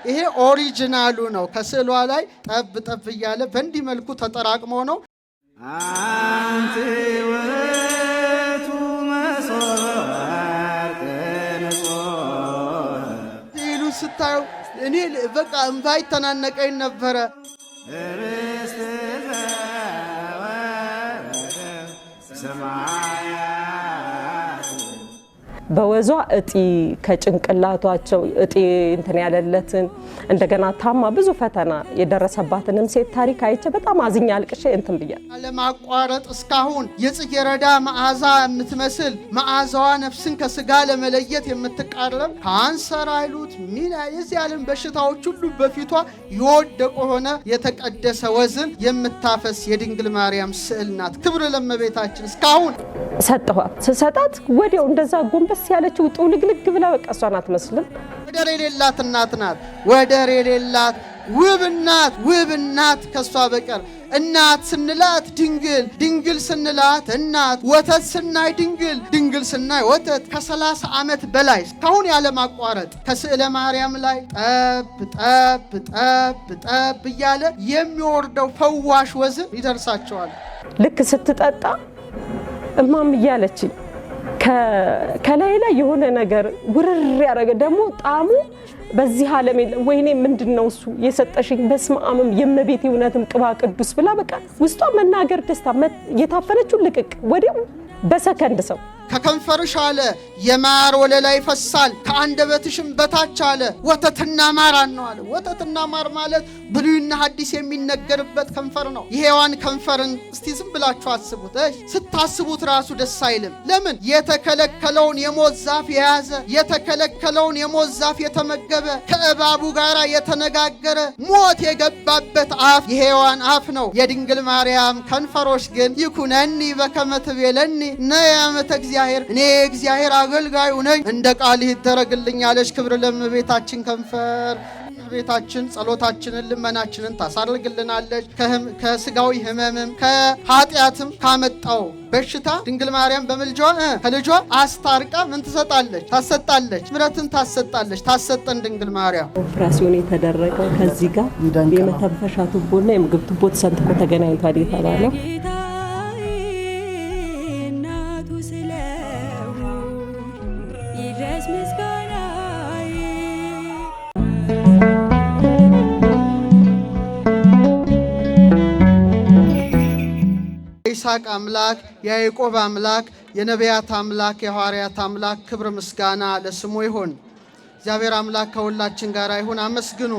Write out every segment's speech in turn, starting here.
ይሄ ኦሪጂናሉ ነው። ከስዕሏ ላይ ጠብ ጠብ እያለ በእንዲህ መልኩ ተጠራቅሞ ነው። አንቲ ውእቱ መሶበ ወርቅ ንጹሕ ሲሉ ስታዩ እኔ በቃ እንባይ ተናነቀኝ ነበረ። ርስት ዘወረደ በወዟ እጢ ከጭንቅላቷቸው እጢ እንትን ያለለትን እንደገና ታማ ብዙ ፈተና የደረሰባትንም ሴት ታሪክ አይቼ በጣም አዝኛ አልቅሼ እንትን ብያለሁ። ለማቋረጥ እስካሁን የጽጌረዳ መዓዛ የምትመስል መዓዛዋ ነፍስን ከስጋ ለመለየት የምትቃረብ ካንሰር አይሉት ሚና የዚህ ዓለም በሽታዎች ሁሉ በፊቷ የወደቀ ሆነ የተቀደሰ ወዝን የምታፈስ የድንግል ማርያም ስዕል ናት። ክብር ለእመቤታችን። እስካሁን ሰጠኋት። ስሰጣት ወዲያው እንደዛ ጎንበስ ያለችው ጥውልግልግ ብላ በቃ እሷን አትመስልም። ወደር የሌላት እናት ናት። ወደር የሌላት ውብ እናት ከሷ በቀር። እናት ስንላት ድንግል፣ ድንግል ስንላት እናት፣ ወተት ስናይ ድንግል ስናይ ወተት። ከ30 ዓመት በላይ እስካሁን ያለማቋረጥ ከስዕለ ማርያም ላይ ጠብ እያለ የሚወርደው ፈዋሽ ወዝ ይደርሳቸዋል። ልክ ስትጠጣ እማም እያለችኝ ከላይ ላይ የሆነ ነገር ውርር ያደረገ ደግሞ ጣሙ በዚህ ዓለም የለም። ወይኔ ምንድነው እሱ የሰጠሽኝ በስመ አብም የእመቤቴ እውነትም ቅባ ቅዱስ ብላ በቃ ውስጧ መናገር ደስታ የታፈነችው ልቅቅ ወዲያው በሰከንድ ሰው ከከንፈርሽ አለ የማር ወለላ ይፈሳል፣ ከአንደበትሽም በታች አለ ወተትና ማር ነው አለ። ወተትና ማር ማለት ብሉይና ሐዲስ የሚነገርበት ከንፈር ነው። የሔዋን ከንፈርን እስቲ ዝም ብላችሁ አስቡት። ስታስቡት ራሱ ደስ አይልም። ለምን? የተከለከለውን የሞት ዛፍ የያዘ የተከለከለውን የሞት ዛፍ የተመገበ ከእባቡ ጋር የተነጋገረ ሞት የገባበት አፍ የሔዋን አፍ ነው። የድንግል ማርያም ከንፈሮች ግን ይኩነኒ በከመ ትቤለኒ ነያመተ እግዚአብሔር፣ እኔ እግዚአብሔር አገልጋዩ ነኝ እንደ ቃል ይደረግልኝ አለች። ክብር ለእመቤታችን ከንፈር። እመቤታችን ጸሎታችንን ልመናችንን ታሳርግልናለች። ከስጋዊ ህመምም ከኃጢአትም ካመጣው በሽታ ድንግል ማርያም በምልጃዋ ከልጇ አስታርቃ ምን ትሰጣለች? ታሰጣለች። ምሕረትን ታሰጣለች። ታሰጠን ድንግል ማርያም። ኦፕራሲዮን የተደረገው ከዚህ ጋር የመተንፈሻ ቱቦና የምግብ ቱቦ ተሰንጥቆ ተገናኝቷል የተባለው የይስሐቅ አምላክ የያዕቆብ አምላክ የነቢያት አምላክ የሐዋርያት አምላክ ክብር ምስጋና ለስሙ ይሁን። እግዚአብሔር አምላክ ከሁላችን ጋር ይሁን። አመስግኑ።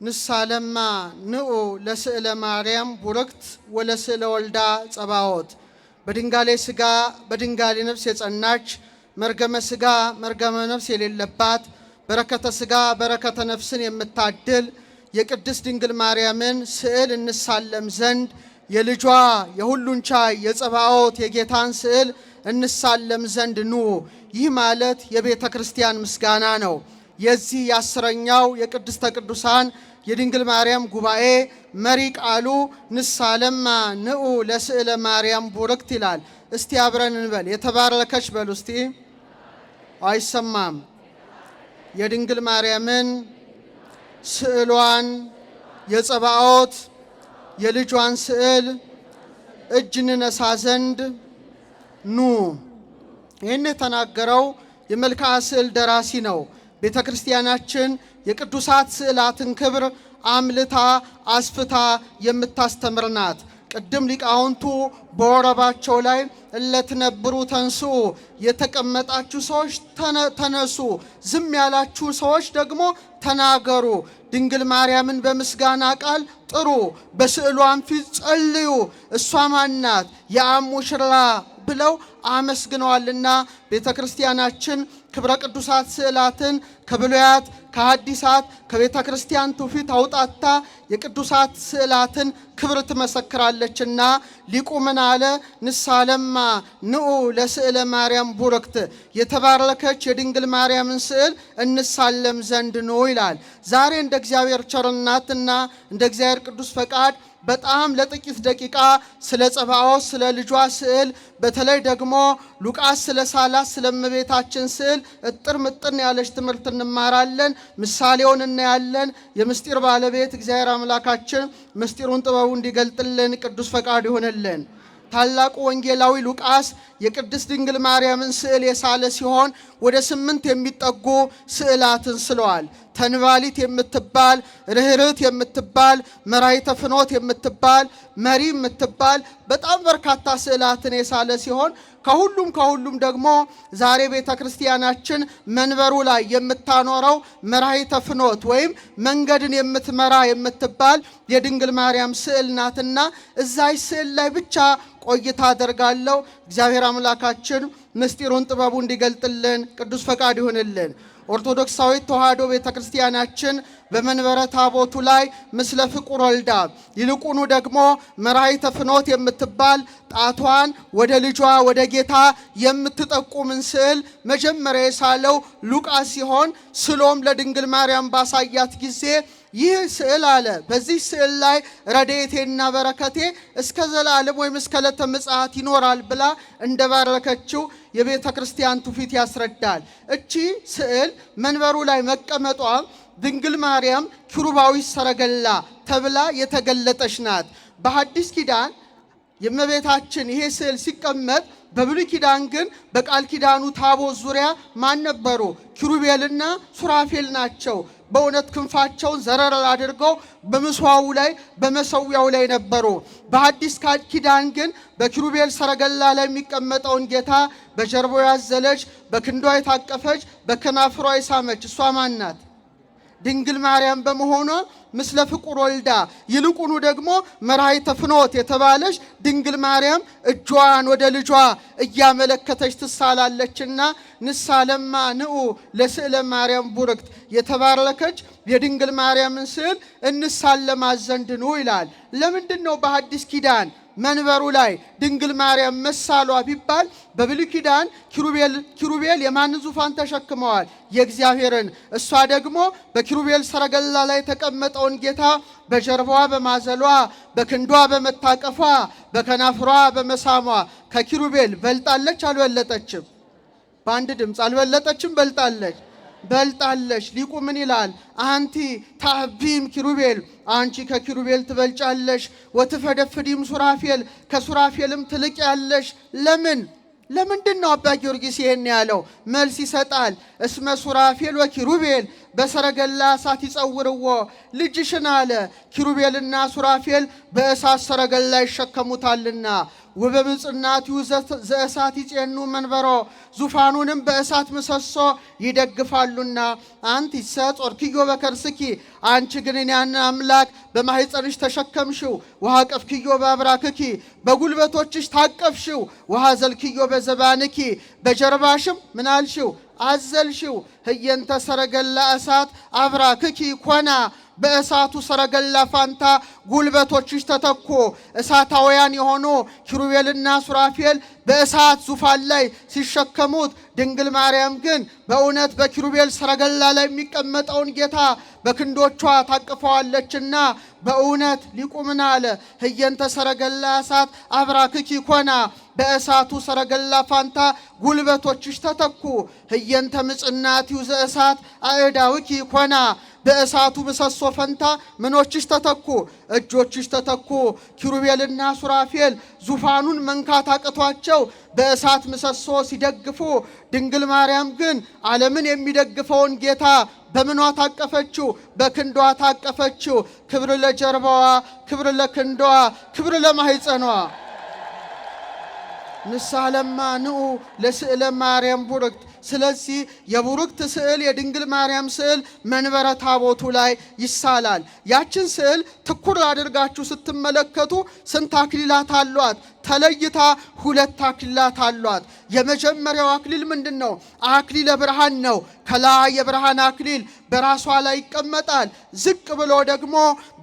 ንሳለማ ንዑ ለስዕለ ማርያም ቡርክት ወለስዕለ ወልዳ ጸባዖት። በድንጋሌ ሥጋ በድንጋሌ ነፍስ የጸናች መርገመ ሥጋ መርገመ ነፍስ የሌለባት በረከተ ሥጋ በረከተ ነፍስን የምታድል የቅድስት ድንግል ማርያምን ስዕል እንሳለም ዘንድ የልጇ የሁሉን ቻይ የጸባዖት የጌታን ስዕል እንሳለም ዘንድ ኑ። ይህ ማለት የቤተ ክርስቲያን ምስጋና ነው። የዚህ የአስረኛው የቅድስተ ቅዱሳን የድንግል ማርያም ጉባኤ መሪ ቃሉ ንሳለማ ንዑ ለስዕለ ማርያም ቡርክት ይላል። እስቲ አብረን እንበል። የተባረከች በሉ እስቲ። አይሰማም። የድንግል ማርያምን ስዕሏን የጸባዖት የልጇን ስዕል እጅ እንነሳ ዘንድ ኑ። ይህን የተናገረው የመልክዓ ስዕል ደራሲ ነው። ቤተ ክርስቲያናችን የቅዱሳት ስዕላትን ክብር አምልታ አስፍታ የምታስተምር ናት። ቅድም ሊቃውንቱ በወረባቸው ላይ እለትነብሩ ተንስኡ፣ የተቀመጣችሁ ሰዎች ተነሱ፣ ዝም ያላችሁ ሰዎች ደግሞ ተናገሩ፣ ድንግል ማርያምን በምስጋና ቃል ጥሩ፣ በስዕሏን ፊት ጸልዩ፣ እሷ ማናት? የአብ ሙሽራ ብለው አመስግነዋልና ቤተ ክርስቲያናችን ክብረ ቅዱሳት ስዕላትን ከብሉያት ከሐዲሳት ከቤተ ክርስቲያን ትውፊት አውጣታ የቅዱሳት ስዕላትን ክብር ትመሰክራለችና ሊቁ ምን አለ? ንሳለማ ንዑ ለስዕለ ማርያም ቡርክት፣ የተባረከች የድንግል ማርያምን ስዕል እንሳለም ዘንድ ነው ይላል። ዛሬ እንደ እግዚአብሔር ቸርነትና እንደ እግዚአብሔር ቅዱስ ፈቃድ በጣም ለጥቂት ደቂቃ ስለ ጸባዖት ስለ ልጇ ስዕል በተለይ ደግሞ ሉቃስ ስለ ሳላት ስለ እመቤታችን ስዕል እጥር ምጥን ያለች ትምህርት እንማራለን። ምሳሌውን እናያለን። የምስጢር ባለቤት እግዚአብሔር አምላካችን ምስጢሩን ጥበቡ እንዲገልጥልን ቅዱስ ፈቃድ ይሆንልን። ታላቁ ወንጌላዊ ሉቃስ የቅድስት ድንግል ማርያምን ስዕል የሳለ ሲሆን ወደ 8 የሚጠጉ ስዕላትን ስለዋል። ተንባሊት የምትባል፣ ርህርት የምትባል፣ መራይተ ፍኖት የምትባል፣ መሪ የምትባል በጣም በርካታ ስዕላትን የሳለ ሲሆን ከሁሉም ደግሞ ዛሬ ቤተ ክርስቲያናችን መንበሩ ላይ የምታኖረው መራይተ ፍኖት ወይም መንገድን የምትመራ የምትባል የድንግል ማርያም ስዕል ናትና እዛይ ስዕል ላይ ብቻ ቆይታ አደርጋለሁ። እግዚአብሔር አምላካችን ምስጢሩን ጥበቡ እንዲገልጥልን ቅዱስ ፈቃድ ይሁንልን። ኦርቶዶክሳዊት ተዋሕዶ ቤተ ክርስቲያናችን በመንበረ ታቦቱ ላይ ምስለ ፍቁር ወልዳ ይልቁኑ ደግሞ መራይተ ፍኖት የምትባል ጣቷን ወደ ልጇ ወደ ጌታ የምትጠቁምን ስዕል መጀመሪያ የሳለው ሉቃስ ሲሆን ስሎም ለድንግል ማርያም ባሳያት ጊዜ ይህ ስዕል አለ በዚህ ስዕል ላይ ረድኤቴና በረከቴ እስከ ዘላለም ወይም እስከ ዕለተ ምጽአት ይኖራል ብላ እንደባረከችው የቤተ ክርስቲያን ትውፊት ያስረዳል። እቺ ስዕል መንበሩ ላይ መቀመጧ ድንግል ማርያም ኪሩባዊ ሰረገላ ተብላ የተገለጠች ናት። በሐዲስ ኪዳን የእመቤታችን ይሄ ስዕል ሲቀመጥ በብሉይ ኪዳን ግን በቃል ኪዳኑ ታቦት ዙሪያ ማን ነበሩ? ኪሩቤልና ሱራፌል ናቸው። በእውነት ክንፋቸውን ዘረር አድርገው በምስዋው ላይ በመሰዊያው ላይ ነበሩ። በሐዲስ ኪዳን ግን በኪሩቤል ሰረገላ ላይ የሚቀመጠውን ጌታ በጀርባው ያዘለች፣ በክንዷ የታቀፈች፣ በከናፍሯ የሳመች እሷ ማን ናት? ድንግል ማርያም በመሆኗ ምስለ ፍቁር ወልዳ ይልቁኑ ደግሞ መራይተ ፍኖት የተባለች ድንግል ማርያም እጇን ወደ ልጇ እያመለከተች ትሳላለችና ንሳለማ ንዑ ለስዕለ ማርያም ቡርክት የተባረከች የድንግል ማርያምን ስዕል እንሳለማት ዘንድ ኑ ይላል። ለምንድን ነው በሐዲስ ኪዳን መንበሩ ላይ ድንግል ማርያም መሳሏ ቢባል በብሉይ ኪዳን ኪሩቤል የማንን ዙፋን ተሸክመዋል? የእግዚአብሔርን። እሷ ደግሞ በኪሩቤል ሰረገላ ላይ የተቀመጠውን ጌታ በጀርባዋ በማዘሏ በክንዷ በመታቀፏ በከናፍሯ በመሳሟ ከኪሩቤል በልጣለች አልበለጠችም? በአንድ ድምፅ አልበለጠችም? በልጣለች። ሊቁ ምን ይላል? አንቲ ታህቢም ኪሩቤል፣ አንቺ ከኪሩቤል ትበልጫለሽ። ወትፈደፍዲም ሱራፌል፣ ከሱራፌልም ትልቅ ያለሽ። ለምንድን ነው አባ ጊዮርጊስ ይሄን ያለው? መልስ ይሰጣል። እስመ ሱራፌል ወኪሩቤል በሰረገላ እሳት ይጸውርዎ። ልጅሽን አለ ኪሩቤልና ሱራፌል በእሳት ሰረገላ ይሸከሙታልና ወበብፅዕናቲሁ ዘእሳት ይጼኑ መንበሮ፣ ዙፋኑንም በእሳት ምሰሶ ይደግፋሉና። አንቲሰ ጾርክዮ በከርስኪ፣ አንቺ ግን ያን አምላክ በማኅፀንሽ ተሸከምሽው። ወሃቀፍክዮ በአብራክኪ፣ በጉልበቶችሽ ታቀፍሽው። ወሃዘልክዮ በዘባንኪ፣ በጀርባሽም ምን አልሽው? አዘልሽው። ህየንተ ሰረገላ እሳት አብራክኪ ኮና፣ በእሳቱ ሰረገላ ፋንታ ጉልበቶችሽ ተተኩ። እሳታውያን የሆኑ ኪሩቤልና ሱራፌል በእሳት ዙፋን ላይ ሲሸከሙት፣ ድንግል ማርያም ግን በእውነት በኪሩቤል ሰረገላ ላይ የሚቀመጠውን ጌታ በክንዶቿ ታቅፈዋለችና በእውነት ሊቁ ምን አለ? ህየንተ ሰረገላ እሳት አብራክኪ ኮና፣ በእሳቱ ሰረገላ ፋንታ ጉልበቶችሽ ተተኩ። ህየንተ ምጽናቲሁ ዘእሳት አእዳውኪ ኮና፣ በእሳቱ ምሰሶ ፈንታ ምኖችሽ ተተኩ? እጆችሽ ተተኩ። ኪሩቤልና ሱራፌል ዙፋኑን መንካት አቅቷቸው በእሳት ምሰሶ ሲደግፉ፣ ድንግል ማርያም ግን ዓለምን የሚደግፈውን ጌታ በምኗ ታቀፈችው? በክንዷ ታቀፈችው። ክብር ለጀርባዋ፣ ክብር ለክንዷ፣ ክብር ለማኅፀኗ። ንሳለማ ንዑ ለስዕለ ማርያም ቡርክት። ስለዚህ የቡርክት ስዕል የድንግል ማርያም ስዕል መንበረ ታቦቱ ላይ ይሳላል። ያችን ስዕል ትኩር አድርጋችሁ ስትመለከቱ ስንት አክሊላት አሏት? ተለይታ 2 አክሊላት አሏት። የመጀመሪያው አክሊል ምንድን ነው? አክሊለ ብርሃን ነው። ከላይ የብርሃን አክሊል በራሷ ላይ ይቀመጣል። ዝቅ ብሎ ደግሞ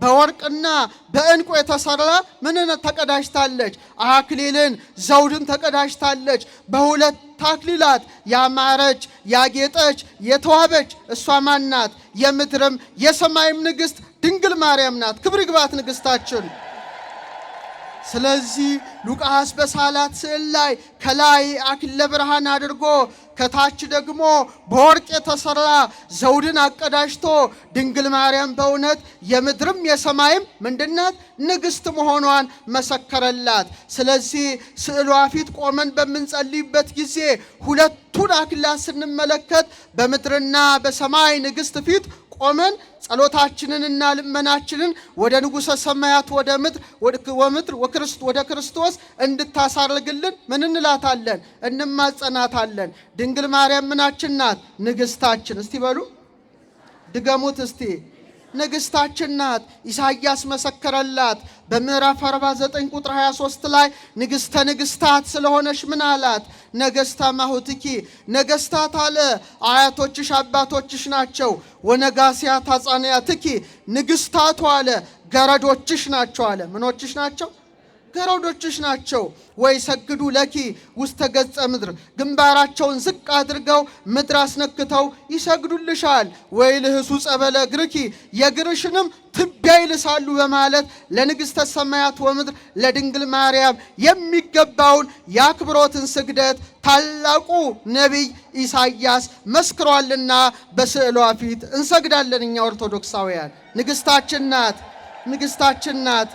በወርቅና በዕንቁ የተሰራ ምንን ተቀዳጅታለች? አክሊልን ዘውድን ተቀዳጅታለች። በ2 አክሊላት ያማረች ያጌጠች የተዋበች እሷ ማን ናት? የምድርም የሰማይም ንግሥት ድንግል ማርያም ናት። ክብር ይግባት ንግሥታችን። ስለዚህ ሉቃስ በሳላት ስዕል ላይ ከላይ አክሊለ ብርሃን አድርጎ ከታች ደግሞ በወርቅ የተሰራ ዘውድን አቀዳጅቶ ድንግል ማርያም በእውነት የምድርም የሰማይም ምንድናት? ንግሥት መሆኗን መሰከረላት። ስለዚህ ስዕሏ ፊት ቆመን በምንጸልይበት ጊዜ ሁለቱን አክሊላት ስንመለከት በምድርና በሰማይ ንግሥት ፊት ቆመን ጸሎታችንንና ልመናችንን ወደ ንጉሠ ሰማያት ወደ ክርስቶስ እንድታሳርግልን ምን እንላታለን? እንማጸናታለን። ድንግል ማርያም ምናችን ናት? ንግሥታችን። እስቲ በሉ ድገሙት እስቲ። ንግሥታችን ናት። ኢሳይያስ መሰከረላት በምዕራፍ 49 ቁጥር 23 ላይ ንግሥተ ንግሥታት ስለሆነች ምን አላት? ነገሥታ ማሁትኪ ነገሥታት አለ አያቶችሽ አባቶችሽ ናቸው። ወነጋሲያት አጻንያትኪ ንግሥታቱ አለ ገረዶችሽ ናቸው አለ። ምኖችሽ ናቸው? ገረዶችሽ ናቸው። ወይ ሰግዱ ለኪ ውስተ ገጸ ምድር ግንባራቸውን ዝቅ አድርገው ምድር አስነክተው ይሰግዱልሻል። ወይ ልህሱ ጸበለ እግርኪ የእግርሽንም ትቢያ ይልሳሉ በማለት ለንግሥተ ሰማያት ወምድር ለድንግል ማርያም የሚገባውን የአክብሮትን ስግደት ታላቁ ነቢይ ኢሳይያስ መስክሯልና በስዕሏ ፊት እንሰግዳለን። እኛ ኦርቶዶክሳውያን ንግሥታችን ናት፣ ንግሥታችን ናት።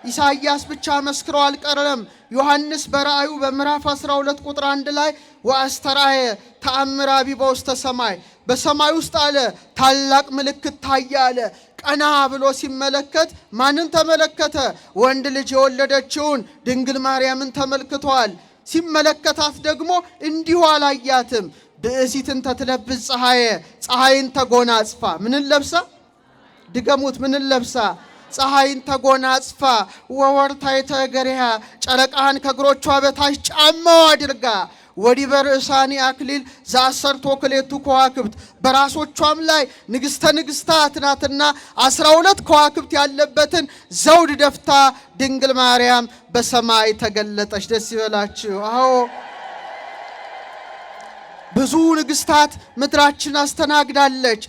ኢሳይያስ ብቻ መስክሮ አልቀረም። ዮሐንስ በራእዩ በምዕራፍ 12 ቁጥር 1 ላይ ወአስተርአየ ተአምረ አቢበ ውስተ ሰማይ በሰማይ ውስጥ አለ ታላቅ ምልክት ታየ አለ። ቀና ብሎ ሲመለከት ማንን ተመለከተ? ወንድ ልጅ የወለደችውን ድንግል ማርያምን ተመልክቷል። ሲመለከታት ደግሞ እንዲሁ አላያትም። ብእሲትን ተትለብስ ፀሐይን ተጎናጽፋ ምንን ለብሳ? ድገሙት። ምንን ለብሳ? ፀሐይን ተጎናጽፋ ወወርታይተ እገሪሃ ጨረቃን ከእግሮቿ በታች ጫማው አድርጋ ወዲበ ርእሳኒ አክሊል ዘአሰርቶ ክሌቱ ከዋክብት በራሶቿም ላይ ንግሥተ ንግሥታት ናትና 12 ከዋክብት ያለበትን ዘውድ ደፍታ ድንግል ማርያም በሰማይ ተገለጠች። ደስ ይበላችሁ። አዎ ብዙ ንግሥታት ምድራችን አስተናግዳለች።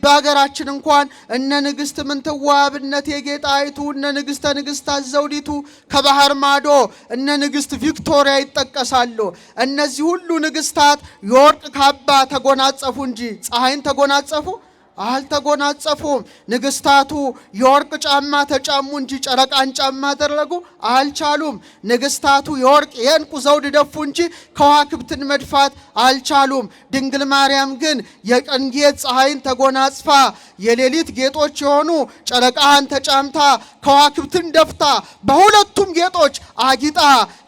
በሀገራችን እንኳን እነ ንግሥት ምንትዋብ፣ እነ እቴጌ ጣይቱ፣ እነ ንግሥተ ንግሥታት ዘውዲቱ ከባህር ማዶ እነ ንግሥት ቪክቶሪያ ይጠቀሳሉ። እነዚህ ሁሉ ንግሥታት የወርቅ ካባ ተጎናጸፉ እንጂ ፀሐይን ተጎናጸፉ? አልተጎናጸፉም። ንግሥታቱ የወርቅ ጫማ ተጫሙ እንጂ ጨረቃን ጫማ አደረጉ? አልቻሉም። ንግሥታቱ የወርቅ የዕንቁ ዘውድ ደፉ እንጂ ከዋክብትን መድፋት አልቻሉም። ድንግል ማርያም ግን የቀን ጌጥ ፀሐይን ተጎናጽፋ የሌሊት ጌጦች የሆኑ ጨረቃን ተጫምታ ከዋክብትን ደፍታ በሁለቱም ጌጦች አጊጣ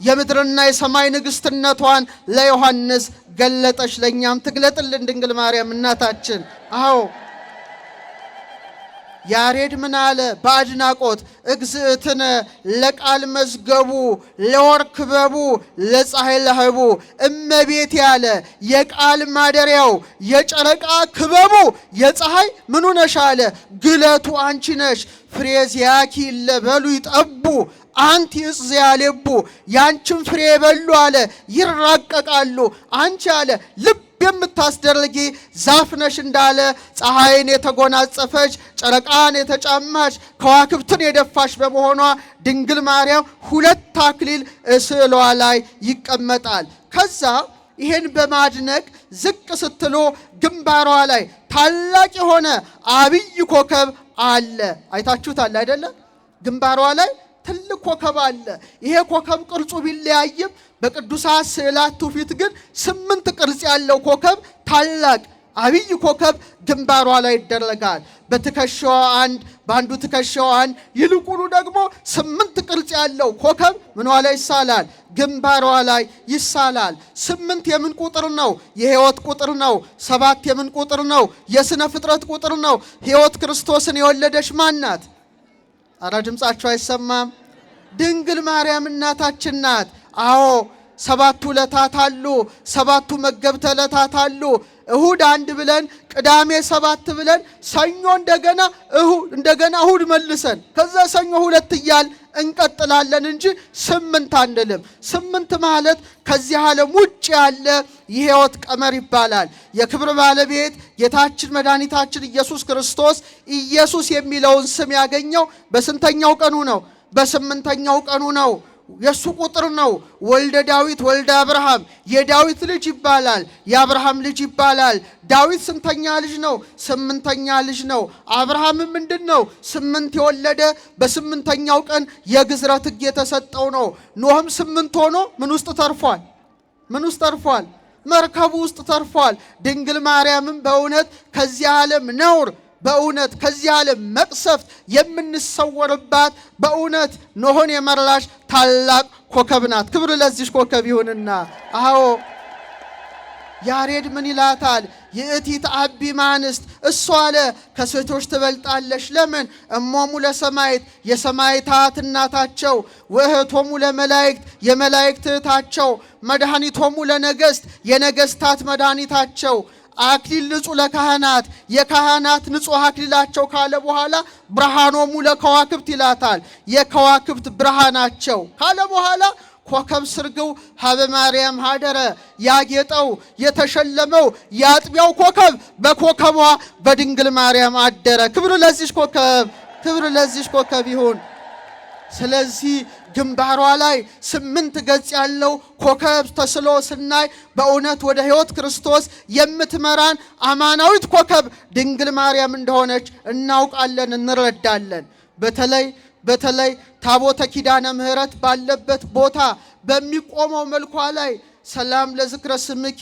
የምድርና የሰማይ ንግሥትነቷን ለዮሐንስ ገለጠች። ለእኛም ትግለጥልን ድንግል ማርያም እናታችን። አዎ ያሬድ ምን አለ በአድናቆት? እግዝእትነ ለቃል መዝገቡ ለወርቅ ክበቡ ለፀሐይ ለህቡ እመቤት ያለ የቃል ማደሪያው የጨረቃ ክበቡ የፀሐይ ምኑ ነሽ አለ ግለቱ አንቺ ነሽ። ፍሬዚያኪ ለበሉ ይጠቡ አንቲ እጽ ዘያሌቡ ያንቺን ፍሬ የበሉ አለ ይራቀቃሉ። አንቺ አለ ልብ የምታስደርጊ ዛፍ ነሽ እንዳለ ፀሐይን የተጎናጸፈች ጨረቃን የተጫማች ከዋክብትን የደፋች በመሆኗ ድንግል ማርያም ሁለት አክሊል ስዕሏ ላይ ይቀመጣል። ከዛ ይሄን በማድነቅ ዝቅ ስትሎ ግንባሯ ላይ ታላቅ የሆነ አብይ ኮከብ አለ። አይታችሁታል አይደለ? ግንባሯ ላይ ትልቅ ኮከብ አለ። ይሄ ኮከብ ቅርጹ ቢለያይም በቅዱሳት ስዕላት ትውፊት ግን 8 ቅርጽ ያለው ኮከብ ታላቅ አብይ ኮከብ ግንባሯ ላይ ይደረጋል። በትከሻዋ አንድ፣ በአንዱ ትከሻዋ አንድ፣ ይልቁኑ ደግሞ 8 ቅርጽ ያለው ኮከብ ምኗ ላይ ይሳላል? ግንባሯ ላይ ይሳላል። 8 የምን ቁጥር ነው? የሕይወት ቁጥር ነው። 7 የምን ቁጥር ነው? የሥነ ፍጥረት ቁጥር ነው። ሕይወት ክርስቶስን የወለደች ማን ናት? አረ ድምጻችሁ አይሰማም? ድንግል ማርያም እናታችን ናት። አዎ 7ቱ ዕለታት አሉ። 7ቱ መገብተ ዕለታት አሉ። እሁድ አንድ ብለን ቅዳሜ 7 ብለን ሰኞ እንደገና እሁድ መልሰን ከዛ ሰኞ 2 እያል እንቀጥላለን እንጂ 8 አንልም። 8 ማለት ከዚህ ዓለም ውጭ ያለ የሕይወት ቀመር ይባላል። የክብር ባለቤት ጌታችን መድኃኒታችን ኢየሱስ ክርስቶስ ኢየሱስ የሚለውን ስም ያገኘው በስንተኛው ቀኑ ነው? በስምንተኛው ቀኑ ነው። የሱ ቁጥር ነው። ወልደ ዳዊት ወልደ አብርሃም፣ የዳዊት ልጅ ይባላል፣ የአብርሃም ልጅ ይባላል። ዳዊት ስንተኛ ልጅ ነው? ስምንተኛ ልጅ ነው። አብርሃምም ምንድነው? 8 የወለደ በስምንተኛው ቀን የግዝረት ሕግ የተሰጠው ነው። ኖህም 8 ሆኖ ምን ውስጥ ተርፏል? ምን ውስጥ ተርፏል? መርከቡ ውስጥ ተርፏል። ድንግል ማርያምም በእውነት ከዚህ ዓለም ነውር በእውነት ከዚህ ዓለም መቅሰፍት የምንሰወርባት በእውነት ኖሆን የመራሽ ታላቅ ኮከብ ናት። ክብር ለዚህ ኮከብ ይሁንና፣ አዎ ያሬድ ምን ይላታል? ይእቲ ተአቢ ማንስት፣ እሷ አለ ከሴቶች ትበልጣለች። ለምን? እሞሙ ለሰማይት፣ የሰማይታት እናታቸው፣ ወእህቶሙ ለመላእክት፣ የመላእክት እህታቸው፣ መድኃኒቶሙ ለነገሥት፣ የነገሥታት መድኃኒታቸው፣ አክሊል ንጹሕ ለካህናት፣ የካህናት ንጹሕ አክሊላቸው ካለ በኋላ ብርሃኖሙ ለከዋክብት ይላታል። የከዋክብት ብርሃናቸው ካለ በኋላ ኮከብ ስርግው ሀበ ማርያም ሀደረ፣ ያጌጠው የተሸለመው የአጥቢያው ኮከብ በኮከቧ በድንግል ማርያም አደረ። ክብር ለዚህ ኮከብ፣ ክብር ለዚህ ኮከብ ይሁን። ስለዚህ ግንባሯ ላይ 8 ገጽ ያለው ኮከብ ተስሎ ስናይ በእውነት ወደ ሕይወት ክርስቶስ የምትመራን አማናዊት ኮከብ ድንግል ማርያም እንደሆነች እናውቃለን፣ እንረዳለን። በተለይ ታቦተ ኪዳነ ምሕረት ባለበት ቦታ በሚቆመው መልኳ ላይ ሰላም ለዝክረ ስምኪ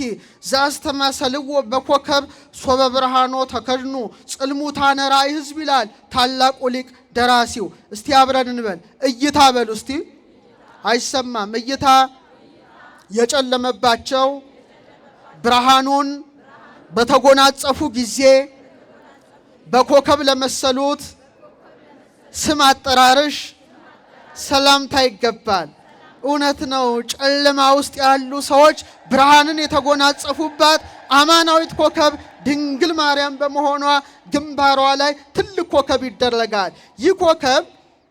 ዛስተማሰልዎ በኮከብ ሶበ ብርሃኖ ተከድኑ ጽልሙታነ ራእይ ሕዝብ ይላል ታላቁ ሊቅ ደራሲው። እስቲ አብረን እንበል እይታ በሉ እስቲ። አይሰማም። እይታ የጨለመባቸው ብርሃኑን በተጎናጸፉ ጊዜ በኮከብ ለመሰሉት ስም አጠራርሽ ሰላምታ ይገባል። እውነት ነው። ጨለማ ውስጥ ያሉ ሰዎች ብርሃንን የተጎናጸፉባት አማናዊት ኮከብ ድንግል ማርያም በመሆኗ ግንባሯ ላይ ትልቅ ኮከብ ይደረጋል። ይህ ኮከብ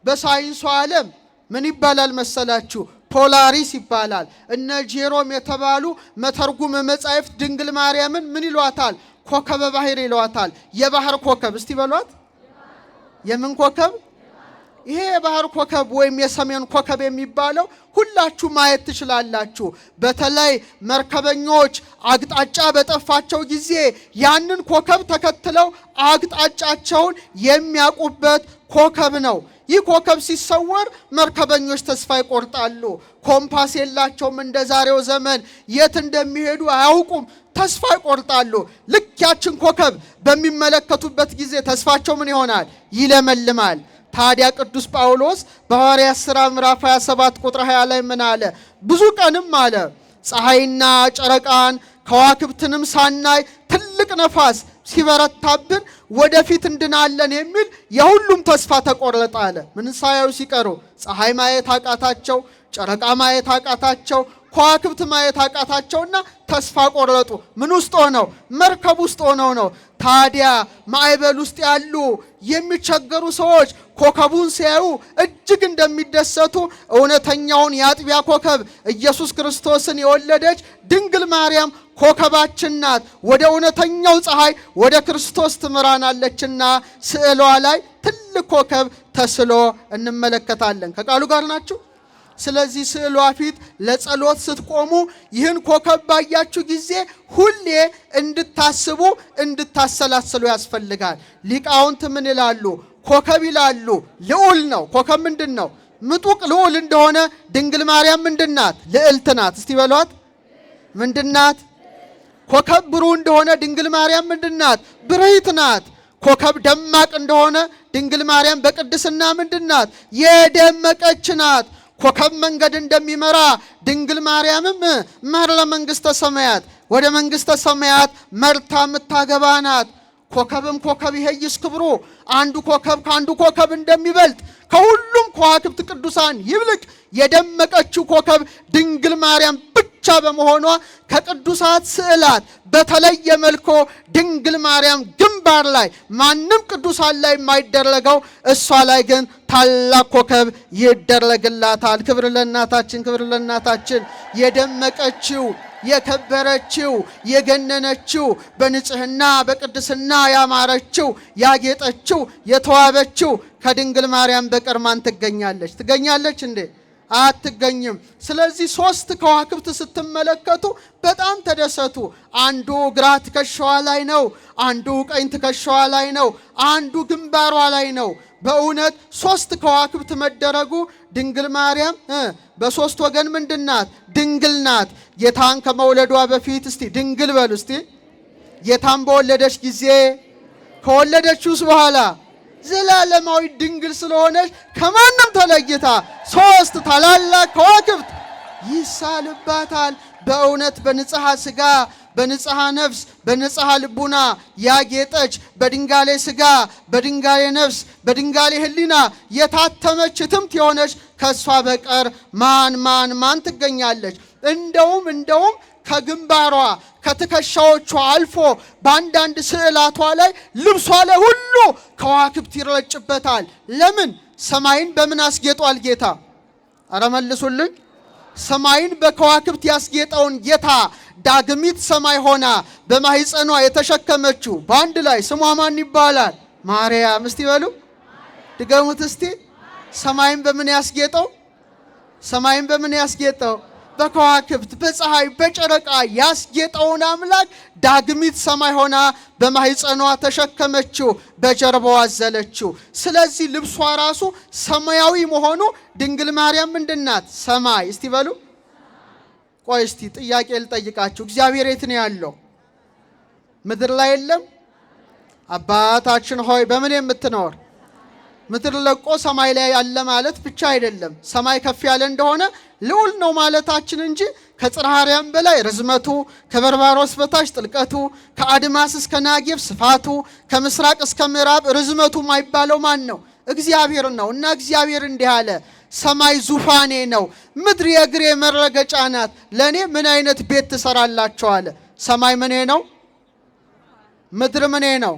በሳይንሱ ዓለም ምን ይባላል መሰላችሁ? ፖላሪስ ይባላል። እነ ጄሮም የተባሉ መተርጉም መጻሕፍት ድንግል ማርያምን ምን ይሏታል? ኮከበ ባህር ይሏታል። የባህር ኮከብ እስቲ በሏት። የምን ኮከብ? ይሄ የባህር ኮከብ ወይም የሰሜን ኮከብ የሚባለው ሁላችሁ ማየት ትችላላችሁ። በተለይ መርከበኞች አቅጣጫ በጠፋቸው ጊዜ ያንን ኮከብ ተከትለው አቅጣጫቸውን የሚያውቁበት ኮከብ ነው። ይህ ኮከብ ሲሰወር መርከበኞች ተስፋ ይቆርጣሉ። ኮምፓስ የላቸውም። እንደ ዛሬው ዘመን የት እንደሚሄዱ አያውቁም። ተስፋ ይቆርጣሉ። ልክ ያችን ኮከብ በሚመለከቱበት ጊዜ ተስፋቸው ምን ይሆናል? ይለመልማል። ታዲያ ቅዱስ ጳውሎስ በሐዋርያት ሥራ ምዕራፍ 27 ቁጥር 20 ላይ ምን አለ? ብዙ ቀንም አለ ፀሐይና ጨረቃን ከዋክብትንም ሳናይ ትልቅ ነፋስ ሲበረታብን ወደፊት እንድናለን የሚል የሁሉም ተስፋ ተቆረጠ አለ። ምን ሳያዩ ሲቀሩ ፀሐይ ማየት አቃታቸው፣ ጨረቃ ማየት አቃታቸው፣ ከዋክብት ማየት አቃታቸውና ተስፋ ቆረጡ። ምን ውስጥ ሆነው? መርከብ ውስጥ ሆነው ነው። ታዲያ ማዕበል ውስጥ ያሉ የሚቸገሩ ሰዎች ኮከቡን ሲያዩ እጅግ እንደሚደሰቱ እውነተኛውን የአጥቢያ ኮከብ ኢየሱስ ክርስቶስን የወለደች ድንግል ማርያም ኮከባችን ናት። ወደ እውነተኛው ፀሐይ ወደ ክርስቶስ ትምራናለችና ስዕሏ ላይ ትልቅ ኮከብ ተስሎ እንመለከታለን። ከቃሉ ጋር ናችሁ? ስለዚህ ስዕሏ ፊት ለጸሎት ስትቆሙ ይህን ኮከብ ባያችሁ ጊዜ ሁሌ እንድታስቡ እንድታሰላስሉ ያስፈልጋል። ሊቃውንት ምን ይላሉ? ኮከብ ይላሉ ልዑል ነው። ኮከብ ምንድን ነው? ምጡቅ ልዑል እንደሆነ ድንግል ማርያም ምንድናት? ልዕልት ናት። እስቲ በሏት። ምንድናት? ኮከብ ብሩህ እንደሆነ ድንግል ማርያም ምንድናት? ብርሂት ናት። ኮከብ ደማቅ እንደሆነ ድንግል ማርያም በቅድስና ምንድናት? የደመቀች ናት። ኮከብ መንገድ እንደሚመራ ድንግል ማርያምም መር ለመንግስተ ሰማያት ወደ መንግስተ ሰማያት መርታ የምታገባ ናት። ኮከብም ኮከብ ይሄይስ ክብሩ፣ አንዱ ኮከብ ከአንዱ ኮከብ እንደሚበልጥ ከሁሉም ከዋክብት ቅዱሳን ይብልቅ የደመቀችው ኮከብ ድንግል ማርያም ብቻ በመሆኗ ከቅዱሳት ስዕላት በተለየ መልኩ ድንግል ማርያም ግንባር ላይ ማንም ቅዱሳን ላይ የማይደረገው እሷ ላይ ግን ታላቅ ኮከብ ይደረግላታል። ክብር ለእናታችን፣ ክብር ለእናታችን። የደመቀችው የከበረችው የገነነችው በንጽህና በቅድስና ያማረችው ያጌጠችው የተዋበችው ከድንግል ማርያም በቀር ማን ትገኛለች? ትገኛለች እንዴ? አትገኝም። ስለዚህ ሶስት ከዋክብት ስትመለከቱ በጣም ተደሰቱ። አንዱ ግራ ትከሻዋ ላይ ነው፣ አንዱ ቀኝ ትከሻዋ ላይ ነው፣ አንዱ ግንባሯ ላይ ነው። በእውነት ሶስት ከዋክብት መደረጉ ድንግል ማርያም በሶስት ወገን ምንድናት? ድንግል ናት። ጌታን ከመውለዷ በፊት እስቲ ድንግል በሉ እስቲ። ጌታን በወለደች ጊዜ ከወለደችውስ በኋላ ዘላለማዊ ድንግል ስለሆነች ከማንም ተለይታ ሶስት ታላላቅ ከዋክብት ይሳልባታል። በእውነት በንጽሐ ሥጋ በንጽሐ ነፍስ በንጽሐ ልቡና ያጌጠች በድንጋሌ ሥጋ በድንጋሌ ነፍስ በድንጋሌ ሕሊና የታተመች ትምት የሆነች ከሷ በቀር ማን ትገኛለች? እንደውም ከግንባሯ ከትከሻዎቿ አልፎ በአንዳንድ ስዕላቷ ላይ ልብሷ ላይ ሁሉ ከዋክብት ይረጭበታል። ለምን? ሰማይን በምን አስጌጧል ጌታ? አረ መልሱልኝ። ሰማይን በከዋክብት ያስጌጠውን ጌታ ዳግሚት ሰማይ ሆና በማህፀኗ የተሸከመችው በአንድ ላይ ስሟ ማን ይባላል? ማርያም። እስቲ በሉ ድገሙት እስቲ። ሰማይን በምን ያስጌጠው? ሰማይን በምን ያስጌጠው? በከዋክብት በፀሐይ በጨረቃ ያስጌጠውን አምላክ ዳግሚት ሰማይ ሆና በማህፀኗ ተሸከመችው፣ በጀርባዋ አዘለችው። ስለዚህ ልብሷ ራሱ ሰማያዊ መሆኑ ድንግል ማርያም ምንድናት? ሰማይ። እስቲ በሉ። ቆይ እስቲ ጥያቄ ልጠይቃችሁ። እግዚአብሔር የት ነው ያለው? ምድር ላይ የለም? አባታችን ሆይ በምን የምትኖር? ምድር ለቆ ሰማይ ላይ ያለ ማለት ብቻ አይደለም። ሰማይ ከፍ ያለ እንደሆነ ልዑል ነው ማለታችን እንጂ ከጽርሐ አርያም በላይ ርዝመቱ፣ ከበርባሮስ በታች ጥልቀቱ፣ ከአድማስ እስከ ናጌብ ስፋቱ፣ ከምስራቅ እስከ ምዕራብ ርዝመቱ የማይባለው ማን ነው? እግዚአብሔር ነው። እና እግዚአብሔር እንዲህ አለ፣ ሰማይ ዙፋኔ ነው፣ ምድር የእግሬ መረገጫ ናት። ለእኔ ምን አይነት ቤት ትሰራላችሁ አለ። ሰማይ ምኔ ነው? ምድር ምኔ ነው?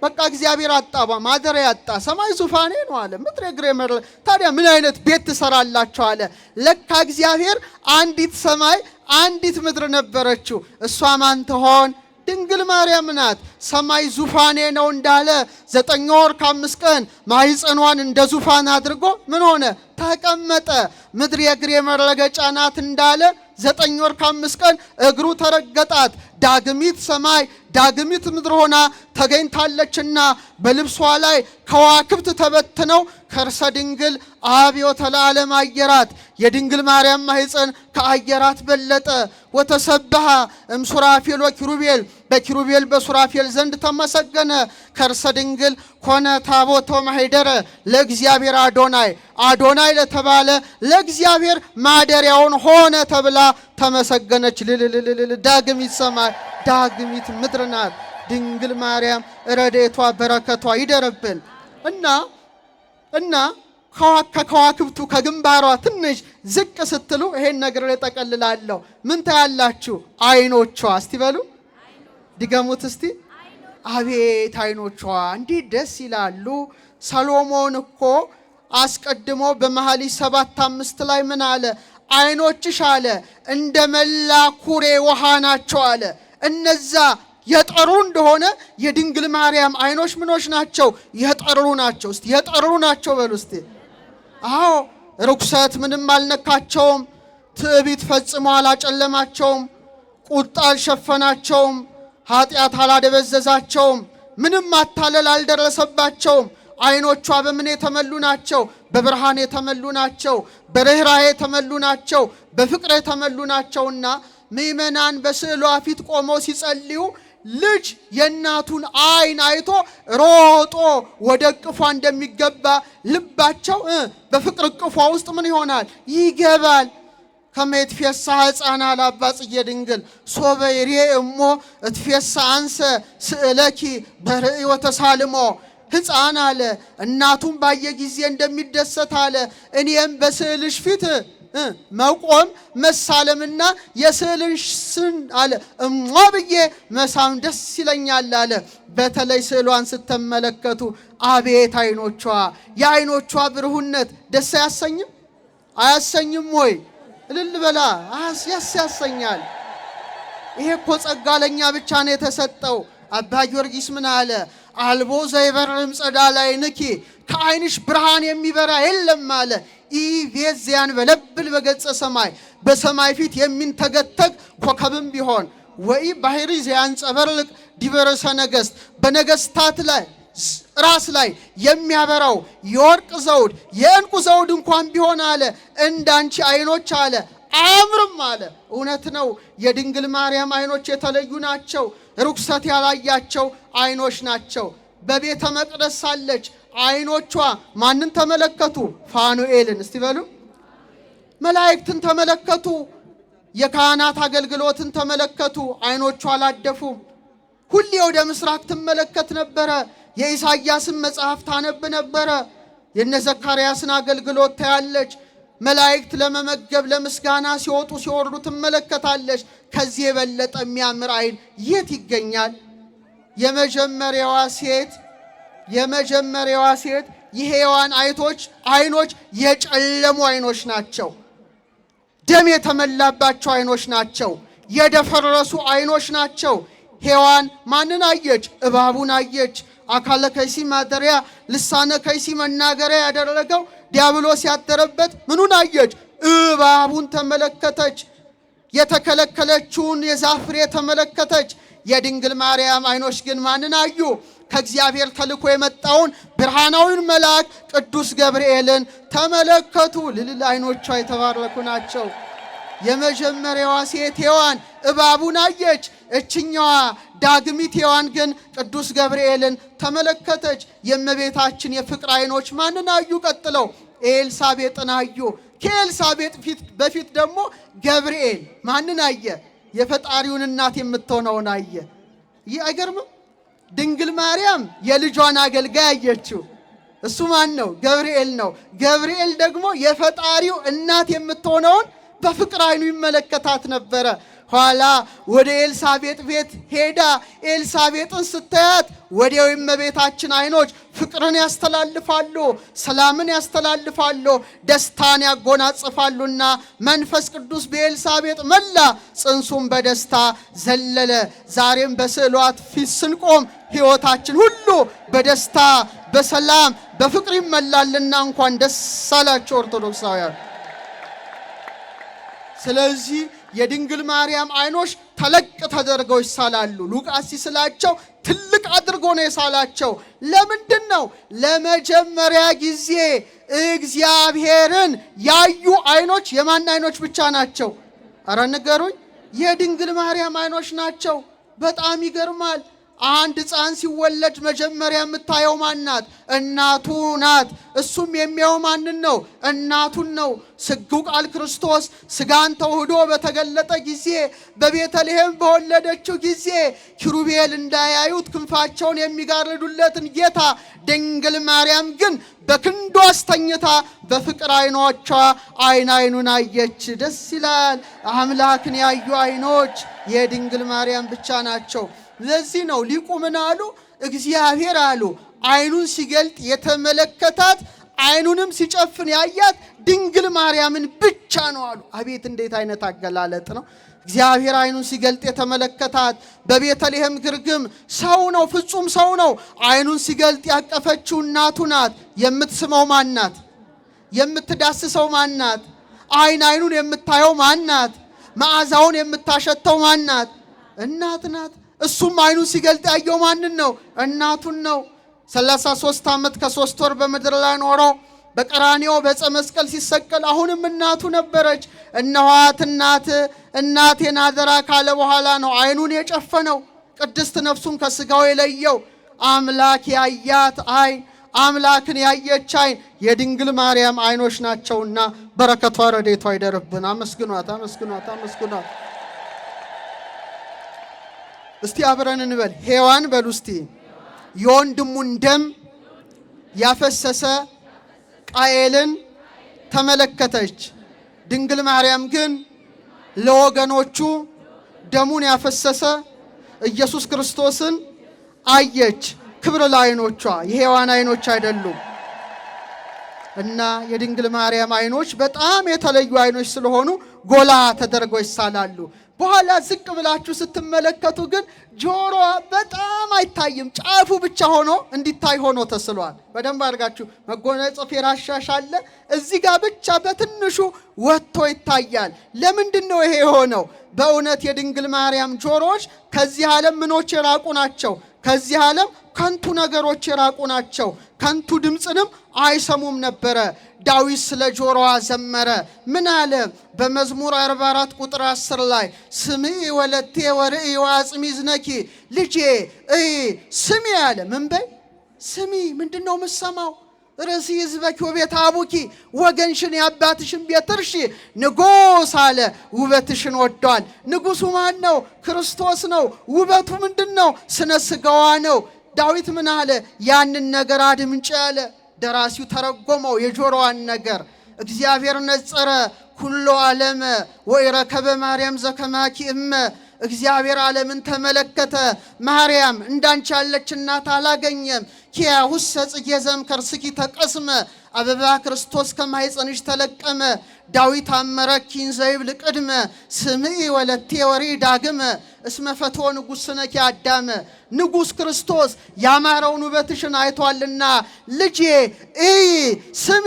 በቃ እግዚአብሔር አጣባ ማደሪያ ያጣ። ሰማይ ዙፋኔ ነው አለ፣ ምድር የእግሬ መረገጫ። ታዲያ ምን አይነት ቤት ትሰራላችሁ አለ። ለካ እግዚአብሔር አንዲት ሰማይ አንዲት ምድር ነበረችው። እሷ ማን ትሆን? ድንግል ማርያም ናት። ሰማይ ዙፋኔ ነው እንዳለ 9 ወር ከ5 ቀን ማኅፀኗን እንደ ዙፋን አድርጎ ምን ሆነ? ተቀመጠ። ምድር የእግሬ መረገጫ ናት እንዳለ 9 ወር ከ5 ቀን እግሩ ተረገጣት። ዳግሚት ሰማይ ዳግሚት ምድር ሆና ተገኝታለችና በልብሷ ላይ ከዋክብት ተበትነው ከርሰ ድንግል አብዮተ ለዓለም አየራት። የድንግል ማርያም ማኅፀን ከአየራት በለጠ። ወተሰብሐ እምሱራፌል ወኪሩቤል፣ በኪሩቤል በሱራፌል ዘንድ ተመሰገነ። ከርሰ ድንግል ኮነ ታቦተ ማኅደረ ለእግዚአብሔር አዶናይ፣ አዶናይ ለተባለ ለእግዚአብሔር ማደሪያውን ሆነ ተብላ ተመሰገነች። ልልልልል ዳግሚት ሰማይ ዳግሚት ምድር ናት ድንግል ማርያም። ረድኤቷ በረከቷ ይደረብን እና ከከዋክብቱ ከግንባሯ ትንሽ ዝቅ ስትሉ ይሄን ነገር ላይ ጠቀልላለሁ። ምን ታያላችሁ? አይኖቿ። እስቲ በሉ ድገሙት እስቲ። አቤት አይኖቿ እንዴት ደስ ይላሉ። ሰሎሞን እኮ አስቀድሞ በመኃልየ 7:5 ላይ ምን አለ? አይኖችሽ አለ እንደ መላ ኩሬ ውሃ ናቸው አለ። እነዛ የጠሩ እንደሆነ የድንግል ማርያም አይኖች ምኖች ናቸው? የጠሩ ናቸው። እስቲ የጠሩ ናቸው በሉ እስቲ። አዎ ርኩሰት ምንም አልነካቸውም። ትዕቢት ፈጽሞ አላጨለማቸውም። ቁጣ አልሸፈናቸውም። ኃጢአት አላደበዘዛቸውም። ምንም ማታለል አልደረሰባቸውም። አይኖቿ በምን የተመሉ ናቸው? በብርሃን የተመሉ ናቸው። በርኅራኄ የተመሉ ናቸው። በፍቅር የተመሉ ናቸውና ምእመናን በስዕሏ ፊት ቆመው ሲጸልዩ ልጅ የእናቱን አይን አይቶ ሮጦ ወደ እቅፏ እንደሚገባ ልባቸው በፍቅር እቅፏ ውስጥ ምን ይሆናል? ይገባል። ከመትፌሳ ሕፃና ለአባ ጽጌ ድንግል ሶበ ይሬ እሞ እትፌሳ አንሰ ስእለኪ በርእይ ወተሳልሞ። ሕፃን አለ እናቱን ባየ ጊዜ እንደሚደሰት አለ እኔም በስዕልሽ ፊት መቆም መሳለምና የስዕልሽን አለ እሟ ብዬ መሳም ደስ ይለኛል አለ። በተለይ ስዕሏን ስትመለከቱ አቤት አይኖቿ፣ የአይኖቿ ብሩህነት ደስ አያሰኝም? አያሰኝም ወይ? እልል በላ ያሰኛል። ይሄ እኮ ጸጋ ለኛ ብቻ ነው የተሰጠው። አባ ጊዮርጊስ ምን አለ? አልቦ ዘይበርም ጸዳላይንኪ ከዓይንሽ ብርሃን የሚበራ የለም አለ። ኢቬዚያን በለብል በገጸ ሰማይ በሰማይ ፊት የሚንተገተግ ኮከብም ቢሆን ወይ ባህሪ ዘያንጸበርልቅ ዲበረሰ ነገሥት በነገሥታት ላይ ራስ ላይ የሚያበራው የወርቅ ዘውድ የእንቁ ዘውድ እንኳን ቢሆን አለ እንዳንቺ አይኖች አለ አያምርም አለ። እውነት ነው። የድንግል ማርያም አይኖች የተለዩ ናቸው። ርኩሰት ያላያቸው አይኖች ናቸው። በቤተ መቅደስ ሳለች አይኖቿ ማንን ተመለከቱ? ፋኑኤልን። እስቲ በሉ መላእክትን ተመለከቱ። የካህናት አገልግሎትን ተመለከቱ። አይኖቿ አላደፉም። ሁሌ ወደ ምስራቅ ትመለከት ነበረ። የኢሳይያስን መጽሐፍ ታነብ ነበረ። የነ ዘካርያስን አገልግሎት ታያለች። መላእክት ለመመገብ ለምስጋና ሲወጡ ሲወርዱ ትመለከታለች። ከዚህ የበለጠ የሚያምር አይን የት ይገኛል? የመጀመሪያዋ ሴት የሔዋን አይኖች የጨለሙ አይኖች ናቸው። ደም የተመላባቸው አይኖች ናቸው። የደፈረሱ አይኖች ናቸው። ሔዋን ማንን አየች? እባቡን አየች። አካለ ከይሲ ማደሪያ ልሳነ ከይሲ መናገሪያ ያደረገው ዲያብሎስ ያደረበት ምኑን አየች? እባቡን ተመለከተች። የተከለከለችውን የዛፍ ፍሬ ተመለከተች። የድንግል ማርያም አይኖች ግን ማንን አዩ? ከእግዚአብሔር ተልኮ የመጣውን ብርሃናዊውን መልአክ ቅዱስ ገብርኤልን ተመለከቱ። ልልል አይኖቿ የተባረኩ ናቸው። የመጀመሪያዋ ሴት ሔዋን እባቡን አየች። እችኛዋ ዳግሚት ሔዋን ግን ቅዱስ ገብርኤልን ተመለከተች። የእመቤታችን የፍቅር አይኖች ማንን አዩ? ቀጥለው ኤልሳቤጥን አዩ። ከኤልሳቤጥ በፊት ደግሞ ገብርኤል ማንን አየ? የፈጣሪውን እናት የምትሆነውን አየ። ይህ አይገርምም? ድንግል ማርያም የልጇን አገልጋይ አየችው። እሱ ማን ነው? ገብርኤል ነው። ገብርኤል ደግሞ የፈጣሪው እናት የምትሆነውን በፍቅር አይኑ ይመለከታት ነበረ። ኋላ ወደ ኤልሳቤጥ ቤት ሄዳ ኤልሳቤጥን ስታያት ወዲያው የእመቤታችን አይኖች ፍቅርን ያስተላልፋሉ፣ ሰላምን ያስተላልፋሉ፣ ደስታን ያጎናጽፋሉና መንፈስ ቅዱስ በኤልሳቤጥ መላ፣ ጽንሱም በደስታ ዘለለ። ዛሬም በስዕሏት ፊት ስንቆም ሕይወታችን ሁሉ በደስታ በሰላም በፍቅር ይመላልና እንኳን ደስ አላችሁ ኦርቶዶክሳውያን። ስለዚህ የድንግል ማርያም አይኖች ተለቅ ተደርገው ይሳላሉ። ሉቃስ ሲስላቸው ትልቅ አድርጎ ነው የሳላቸው። ለምንድን ነው? ለመጀመሪያ ጊዜ እግዚአብሔርን ያዩ አይኖች የማን አይኖች ብቻ ናቸው? አረ ንገሩኝ። የድንግል ማርያም አይኖች ናቸው። በጣም ይገርማል። አንድ ሕፃን ሲወለድ መጀመሪያ የምታየው ማናት? እናቱ ናት። እሱም የሚያየው ማንን ነው? እናቱን ነው። ስግው ቃል ክርስቶስ ስጋን ተዋህዶ በተገለጠ ጊዜ በቤተልሔም በወለደችው ጊዜ ኪሩቤል እንዳያዩት ክንፋቸውን የሚጋርዱለትን ጌታ ድንግል ማርያም ግን በክንዷ አስተኝታ በፍቅር አይኖቿ አይኑን አየች። ደስ ይላል። አምላክን ያዩ አይኖች የድንግል ማርያም ብቻ ናቸው። ለዚህ ነው ሊቁ ምን አሉ? እግዚአብሔር አሉ አይኑን ሲገልጥ የተመለከታት አይኑንም ሲጨፍን ያያት ድንግል ማርያምን ብቻ ነው አሉ። አቤት እንዴት አይነት አገላለጥ ነው! እግዚአብሔር አይኑን ሲገልጥ የተመለከታት በቤተልሔም ግርግም ሰው ነው፣ ፍጹም ሰው ነው። አይኑን ሲገልጥ ያቀፈችው እናቱ ናት። የምትስመው ማናት? የምትዳስሰው ማናት? አይኑን የምታየው ማናት? መዓዛውን የምታሸተው ማናት? እናት ናት። እሱም አይኑን ሲገልጥ ያየው ማንን ነው? እናቱን ነው። 33 ዓመት ከ3 ወር በምድር ላይ ኖሮ በቀራንዮ በዕፀ መስቀል ሲሰቀል አሁንም እናቱ ነበረች። እነኋት እናቴን አደራ ካለ በኋላ ነው አይኑን የጨፈነው። ቅድስት ነፍሱን ከስጋው የለየው። አምላክ ያያት አይን፣ አምላክን ያየች አይን የድንግል ማርያም አይኖች ናቸውና በረከቷ ረድኤቷ ይደርብን። አመስግኗት፣ አመስግኗት፣ አመስግኗት። እስቲ አብረን እንበል። ሔዋን በሉ እስቲ የወንድሙን ደም ያፈሰሰ ቃየልን ተመለከተች። ድንግል ማርያም ግን ለወገኖቹ ደሙን ያፈሰሰ ኢየሱስ ክርስቶስን አየች። ክብር ለዓይኖቿ። የሔዋን አይኖች አይደሉም። እና የድንግል ማርያም አይኖች በጣም የተለዩ አይኖች ስለሆኑ ጎላ ተደርገው ይሳላሉ። በኋላ ዝቅ ብላችሁ ስትመለከቱ ግን ጆሮዋ በጣም አይታይም፣ ጫፉ ብቻ ሆኖ እንዲታይ ሆኖ ተስሏል። በደንብ አድርጋችሁ መጎናጸፊያ አሻሻለ እዚህ ጋር ብቻ በትንሹ ወጥቶ ይታያል። ለምንድን ነው ይሄ የሆነው? በእውነት የድንግል ማርያም ጆሮዎች ከዚህ ዓለም ምኖች የራቁ ናቸው። ከዚህ ዓለም ከንቱ ነገሮች የራቁ ናቸው። ከንቱ ድምፅንም አይሰሙም ነበረ። ዳዊት ስለ ጆሮዋ ዘመረ። ምን አለ? በመዝሙር 44 ቁጥር 10 ላይ ስምዒ ወለቴ ወርኢ ወአጽሚ እዝነኪ፣ ልጄ ስሚ አለ። ምን በይ? ስሚ። ምንድን ነው የምትሰማው? ርእሲ ሕዝበኪ ወቤተ አቡኪ፣ ወገንሽን የአባትሽን ቤት እርሺ። ንጉሥ አለ ውበትሽን ወዷል። ንጉሡ ማን ነው? ክርስቶስ ነው። ውበቱ ምንድን ነው? ስነ ሥጋዋ ነው። ዳዊት ምን አለ? ያንን ነገር አድምጪ አለ። ደራሲው ተረጎመው የጆሮዋን ነገር። እግዚአብሔር ነጸረ ኩሎ ዓለመ ወኢረከበ ማርያም ዘከማኪ እመ። እግዚአብሔር ዓለምን ተመለከተ፣ ማርያም እንዳንቺ ያለች እናት አላገኘም። ኪያሁሰ ጽጌ ዘእምከርስኪ ተቀስመ፣ አበባ ክርስቶስ ከማኅፀንሽ ተለቀመ። ዳዊት አመረኪን ዘይብል ቅድመ፣ ስምዒ ወለቴ ወርኢ ዳግመ፣ እስመ ፈትወ ንጉሥነኪ አዳመ። ንጉሥ ክርስቶስ ያማረውን ውበትሽን አይቷልና ልጄ ስሚ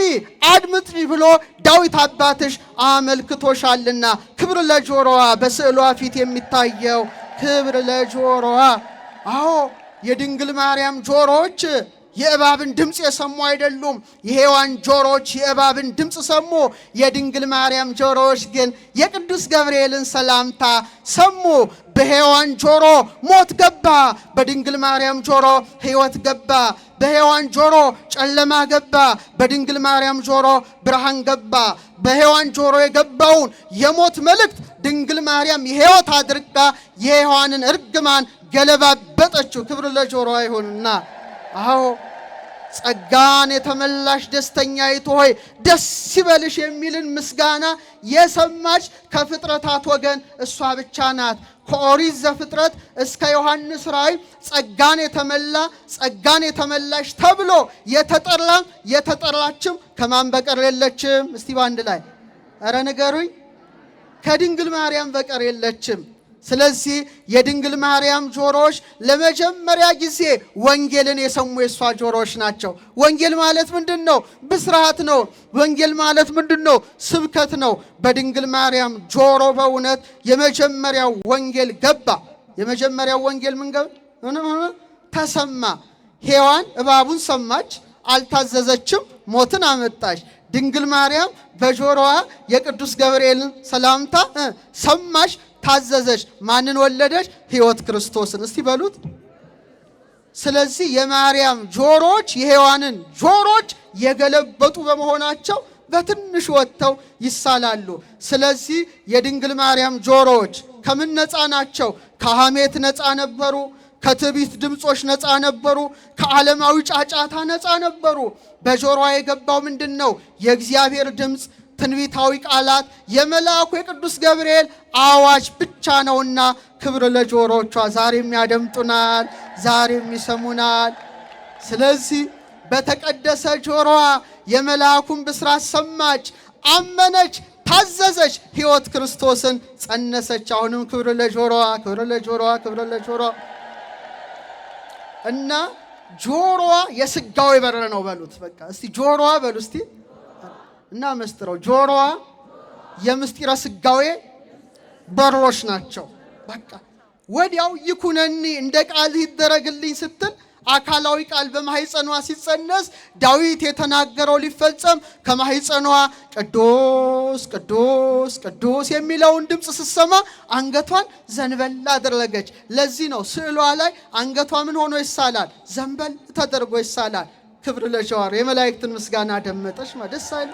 አድምጪ ብሎ ዳዊት አባትሽ አመልክቶሻልና። ክብር ለጆሮዋ፣ በስዕሏ ፊት የሚታየው ክብር ለጆሮዋ። አዎ የድንግል ማርያም ጆሮዎች የእባብን ድምፅ የሰሙ አይደሉም። የሔዋን ጆሮዎች የእባብን ድምፅ ሰሙ። የድንግል ማርያም ጆሮዎች ግን የቅዱስ ገብርኤልን ሰላምታ ሰሙ። በሔዋን ጆሮ ሞት ገባ፣ በድንግል ማርያም ጆሮ ሕይወት ገባ። በሔዋን ጆሮ ጨለማ ገባ፣ በድንግል ማርያም ጆሮ ብርሃን ገባ። በሔዋን ጆሮ የገባውን የሞት መልእክት ድንግል ማርያም የሕይወት አድርጋ የሔዋንን እርግማን ገለባበጠችው። ክብር ለጆሮዋ ይሁንና አዎ ጸጋን የተመላሽ ደስተኛይቱ ሆይ ደስ ይበልሽ የሚልን ምስጋና የሰማች ከፍጥረታት ወገን እሷ ብቻ ናት። ከኦሪት ዘፍጥረት እስከ ዮሐንስ ራእይ ጸጋን የተመላ ጸጋን የተመላሽ ተብሎ የተጠራም የተጠራችም ከማን በቀር የለችም? እስቲ ባንድ ላይ ኧረ ንገሩኝ። ከድንግል ማርያም በቀር የለችም። ስለዚህ የድንግል ማርያም ጆሮዎች ለመጀመሪያ ጊዜ ወንጌልን የሰሙ የሷ ጆሮዎች ናቸው። ወንጌል ማለት ምንድን ነው? ብስራት ነው። ወንጌል ማለት ምንድን ነው? ስብከት ነው። በድንግል ማርያም ጆሮ በእውነት የመጀመሪያው ወንጌል ገባ። የመጀመሪያው ወንጌል ምን ተሰማ? ሔዋን እባቡን ሰማች፣ አልታዘዘችም፣ ሞትን አመጣች። ድንግል ማርያም በጆሮዋ የቅዱስ ገብርኤልን ሰላምታ ሰማች፣ ታዘዘች። ማንን ወለደች? ሕይወት ክርስቶስን። እስቲ በሉት። ስለዚህ የማርያም ጆሮች የሔዋንን ጆሮች የገለበጡ በመሆናቸው በትንሽ ወጥተው ይሳላሉ። ስለዚህ የድንግል ማርያም ጆሮዎች ከምን ነፃ ናቸው? ከሐሜት ነፃ ነበሩ። ከትዕቢት ድምጾች ነፃ ነበሩ። ከዓለማዊ ጫጫታ ነፃ ነበሩ። በጆሮዋ የገባው ምንድን ነው? የእግዚአብሔር ድምፅ፣ ትንቢታዊ ቃላት፣ የመልአኩ የቅዱስ ገብርኤል አዋጅ ብቻ ነውና ክብር ለጆሮቿ። ዛሬም ያደምጡናል፣ ዛሬም ይሰሙናል። ስለዚህ በተቀደሰ ጆሮዋ የመልአኩን ብስራት ሰማች፣ አመነች፣ ታዘዘች፣ ሕይወት ክርስቶስን ጸነሰች። አሁንም ክብር ለጆሮዋ፣ ክብር ለጆሮዋ፣ ክብር ለጆሮዋ። እና ጆሮዋ የስጋዊ በር ነው በሉት። በቃ እስቲ ጆሮዋ በሉ እስቲ እና መስጥረው። ጆሮዋ የምስጢረ ስጋዌ በሮች ናቸው። በቃ ወዲያው ይኩነኒ እንደ ቃል ይደረግልኝ ስትል አካላዊ ቃል በማህፀኗ ሲጸነስ ዳዊት የተናገረው ሊፈጸም ከማህፀኗ ቅዱስ ቅዱስ ቅዱስ የሚለውን ድምፅ ስትሰማ አንገቷን ዘንበል አደረገች። ለዚህ ነው ስዕሏ ላይ አንገቷ ምን ሆኖ ይሳላል? ዘንበል ተደርጎ ይሳላል። ክብር ለጀዋር የመላእክትን ምስጋና ደመጠች። ደስ አይል?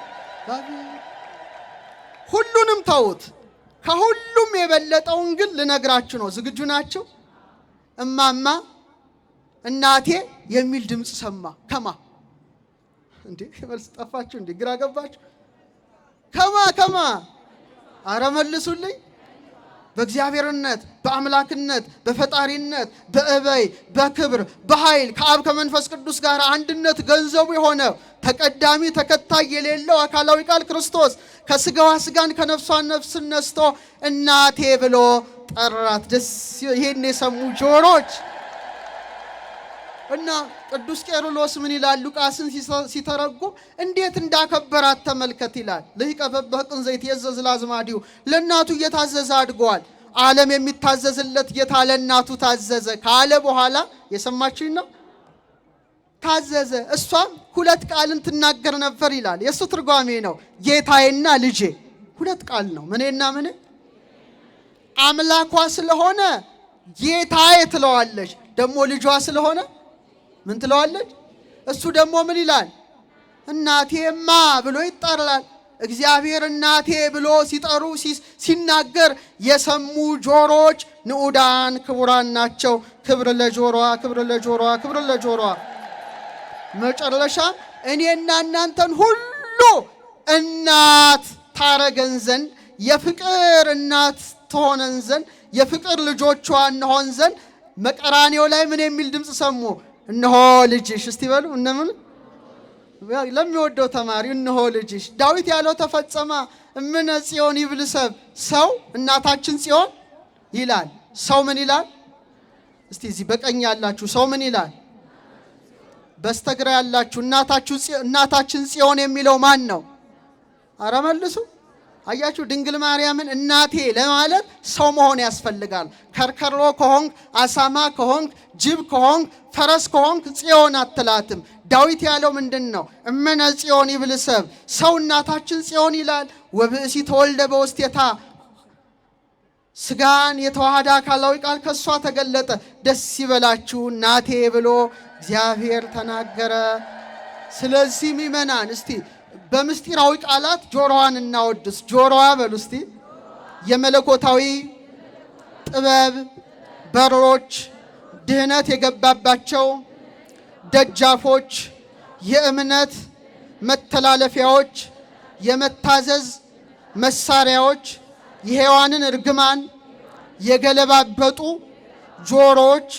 ሁሉንም ተውት። ከሁሉም የበለጠውን ግን ልነግራችሁ ነው። ዝግጁ ናቸው? እማማ እናቴ የሚል ድምፅ ሰማ። ከማ እንዴ? መልስ ጠፋችሁ እንዴ? ግራ ገባችሁ? ከማ አረ መልሱልኝ። በእግዚአብሔርነት፣ በአምላክነት፣ በፈጣሪነት፣ በእበይ፣ በክብር፣ በኃይል ከአብ ከመንፈስ ቅዱስ ጋር አንድነት ገንዘቡ የሆነ ተቀዳሚ ተከታይ የሌለው አካላዊ ቃል ክርስቶስ ከስጋዋ ስጋን ከነፍሷ ነፍስን ነስቶ እናቴ ብሎ ጠራት። ደስ ይሄን የሰሙ ጆሮች እና ቅዱስ ቄርሎስ ምን ይላል? ሉቃስን ሲተረጉም እንዴት እንዳከበራት ተመልከት ይላል። ለይቀ በበቅን ዘይት የዘዝ ላዝማዲው ለእናቱ እየታዘዘ አድጓል። ዓለም የሚታዘዝለት ጌታ ለእናቱ ታዘዘ ካለ በኋላ የሰማችሁኝ ነው። ታዘዘ። እሷም ሁለት ቃልን ትናገር ነበር ይላል። የእሱ ትርጓሜ ነው ጌታዬና ልጄ። ሁለት ቃል ነው። ምኔና ምን? አምላኳ ስለሆነ ጌታዬ ትለዋለች። ደግሞ ልጇ ስለሆነ ምን ትለዋለች? እሱ ደግሞ ምን ይላል? እናቴማ ብሎ ይጠራል። እግዚአብሔር እናቴ ብሎ ሲጠሩ ሲናገር የሰሙ ጆሮች ንዑዳን ክቡራን ናቸው። ክብር ለጆሮዋ፣ ክብር ለጆሮዋ፣ ክብር ለጆሮዋ። መጨረሻ እኔና እናንተን ሁሉ እናት ታረገን ዘንድ የፍቅር እናት ትሆነን ዘንድ የፍቅር ልጆቿ እንሆን ዘንድ መቀራኔው ላይ ምን የሚል ድምፅ ሰሙ? እነሆ ልጅሽ። እስቲ በሉ እነምን ለሚወደው ተማሪ እነሆ ልጅሽ። ዳዊት ያለው ተፈጸመ። እምነ ጽዮን ይብል ሰብ። ሰው እናታችን ጽዮን ይላል። ሰው ምን ይላል? እስቲ እዚህ በቀኝ ያላችሁ ሰው ምን ይላል? በስተግራ ያላችሁ እናታችን ጽዮን የሚለው ማን ነው? አረ መልሱ። አያችሁ፣ ድንግል ማርያምን እናቴ ለማለት ሰው መሆን ያስፈልጋል። ከርከሮ ከሆንክ፣ አሳማ ከሆንክ፣ ጅብ ከሆንክ፣ ፈረስ ከሆንክ ጽዮን አትላትም። ዳዊት ያለው ምንድን ነው? እመነ ጽዮን ይብል ሰብ። ሰው እናታችን ጽዮን ይላል። ወብእሲ ተወልደ በውስቴታ፣ ስጋን የተዋሃደ አካላዊ ቃል ከሷ ተገለጠ። ደስ ይበላችሁ እናቴ ብሎ እግዚአብሔር ተናገረ። ስለዚህ ምእመናን እስቲ በምስጢራዊ ቃላት ጆሮዋን እናወድስ። ጆሮዋ በሉ እስቲ የመለኮታዊ ጥበብ በሮች፣ ድህነት የገባባቸው ደጃፎች፣ የእምነት መተላለፊያዎች፣ የመታዘዝ መሳሪያዎች፣ የሔዋንን እርግማን የገለባበጡ ጆሮዎች።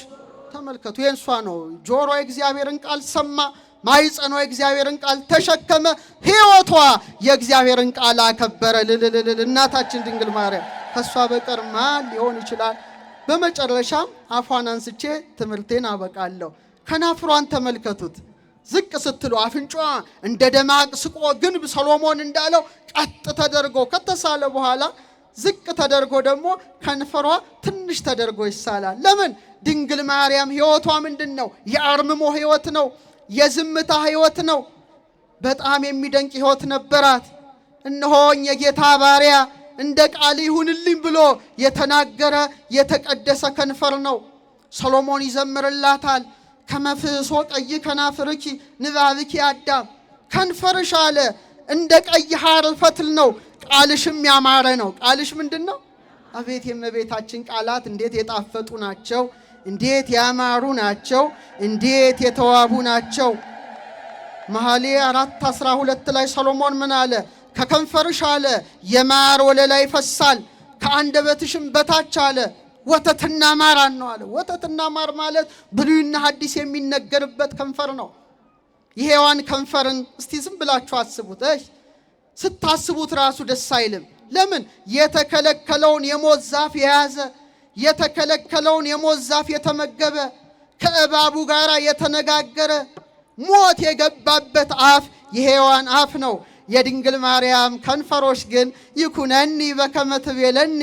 ተመልከቱ፣ የእንሷ ነው። ጆሮ የእግዚአብሔርን ቃል ሰማ፣ ማይጸኗ የእግዚአብሔርን ቃል ተሸከመ፣ ሕይወቷ የእግዚአብሔርን ቃል አከበረ። ልልልል እናታችን ድንግል ማርያም ከሷ በቀር ማን ሊሆን ይችላል? በመጨረሻም አፏን አንስቼ ትምህርቴን አበቃለሁ። ከናፍሯን ተመልከቱት። ዝቅ ስትሉ አፍንጫዋ እንደ ደማቅ ስቆ ግንብ ሰሎሞን እንዳለው ቀጥ ተደርጎ ከተሳለ በኋላ ዝቅ ተደርጎ ደግሞ ከንፈሯ ትንሽ ተደርጎ ይሳላል። ለምን? ድንግል ማርያም ሕይወቷ ምንድን ነው? የአርምሞ ሕይወት ነው። የዝምታ ሕይወት ነው። በጣም የሚደንቅ ሕይወት ነበራት። እነሆኝ የጌታ ባሪያ እንደ ቃል ይሁንልኝ ብሎ የተናገረ የተቀደሰ ከንፈር ነው። ሰሎሞን ይዘምርላታል። ከመፍሶ ቀይ ከናፍርኪ ንባብኪ አዳም። ከንፈርሽ አለ እንደ ቀይ ሐር ፈትል ነው፣ ቃልሽም ያማረ ነው። ቃልሽ ምንድን ነው? አቤት የእመቤታችን ቃላት እንዴት የጣፈጡ ናቸው! እንዴት ያማሩ ናቸው! እንዴት የተዋቡ ናቸው! መኃልየ 4:12 ላይ ሰሎሞን ምን አለ? ከከንፈርሽ አለ የማር ወለላ ይፈሳል፣ ከአንደበትሽም በታች አለ ወተትና ማር ነው አለ። ወተትና ማር ማለት ብሉይና ሐዲስ የሚነገርበት ከንፈር ነው። የሔዋን ከንፈርን እስቲ ዝም ብላችሁ አስቡት። ስታስቡት ራሱ ደስ አይልም። ለምን? የተከለከለውን የሞት ዛፍ የያዘ የተከለከለውን የሞት ዛፍ የተመገበ ከእባቡ ጋር የተነጋገረ ሞት የገባበት አፍ የሔዋን አፍ ነው። የድንግል ማርያም ከንፈሮች ግን ይኩነኒ በከመ ትቤለኒ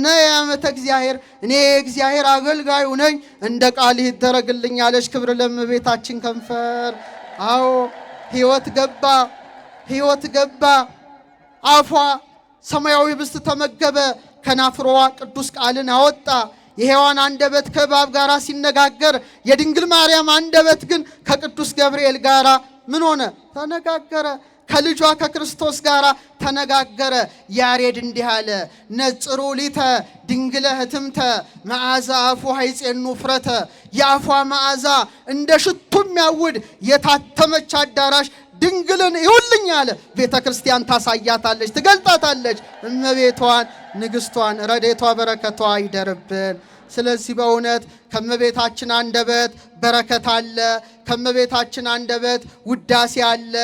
ነየ አመተ እግዚአብሔር፣ እኔ እግዚአብሔር አገልጋዩ ነኝ እንደ ቃልህ ይደረግልኝ አለች። ክብር ለእመቤታችን ከንፈር። አዎ ሕይወት ገባ፣ ሕይወት ገባ። አፏ ሰማያዊ ህብስት ተመገበ፣ ከናፍሯ ቅዱስ ቃልን አወጣ። የሔዋን አንደበት ከእባብ ጋር ሲነጋገር፣ የድንግል ማርያም አንደበት ግን ከቅዱስ ገብርኤል ጋር ምን ሆነ? ተነጋገረ። ከልጇ ከክርስቶስ ጋር ተነጋገረ። ያሬድ እንዲህ አለ፣ ነጽሩ ሊተ ድንግለ ህትምተ መዓዛ አፉ ኃይጼኑ ፍረተ። የአፏ መዓዛ እንደ ሽቱ የሚያውድ የታተመች አዳራሽ ድንግልን ይሁልኝ አለ። ቤተ ክርስቲያን ታሳያታለች፣ ትገልጣታለች። እመቤቷን ንግሥቷን ረድኤቷ በረከቷ ይደርብን። ስለዚህ በእውነት ከመቤታችን አንደበት በረከት አለ። ከመቤታችን አንደበት ውዳሴ አለ።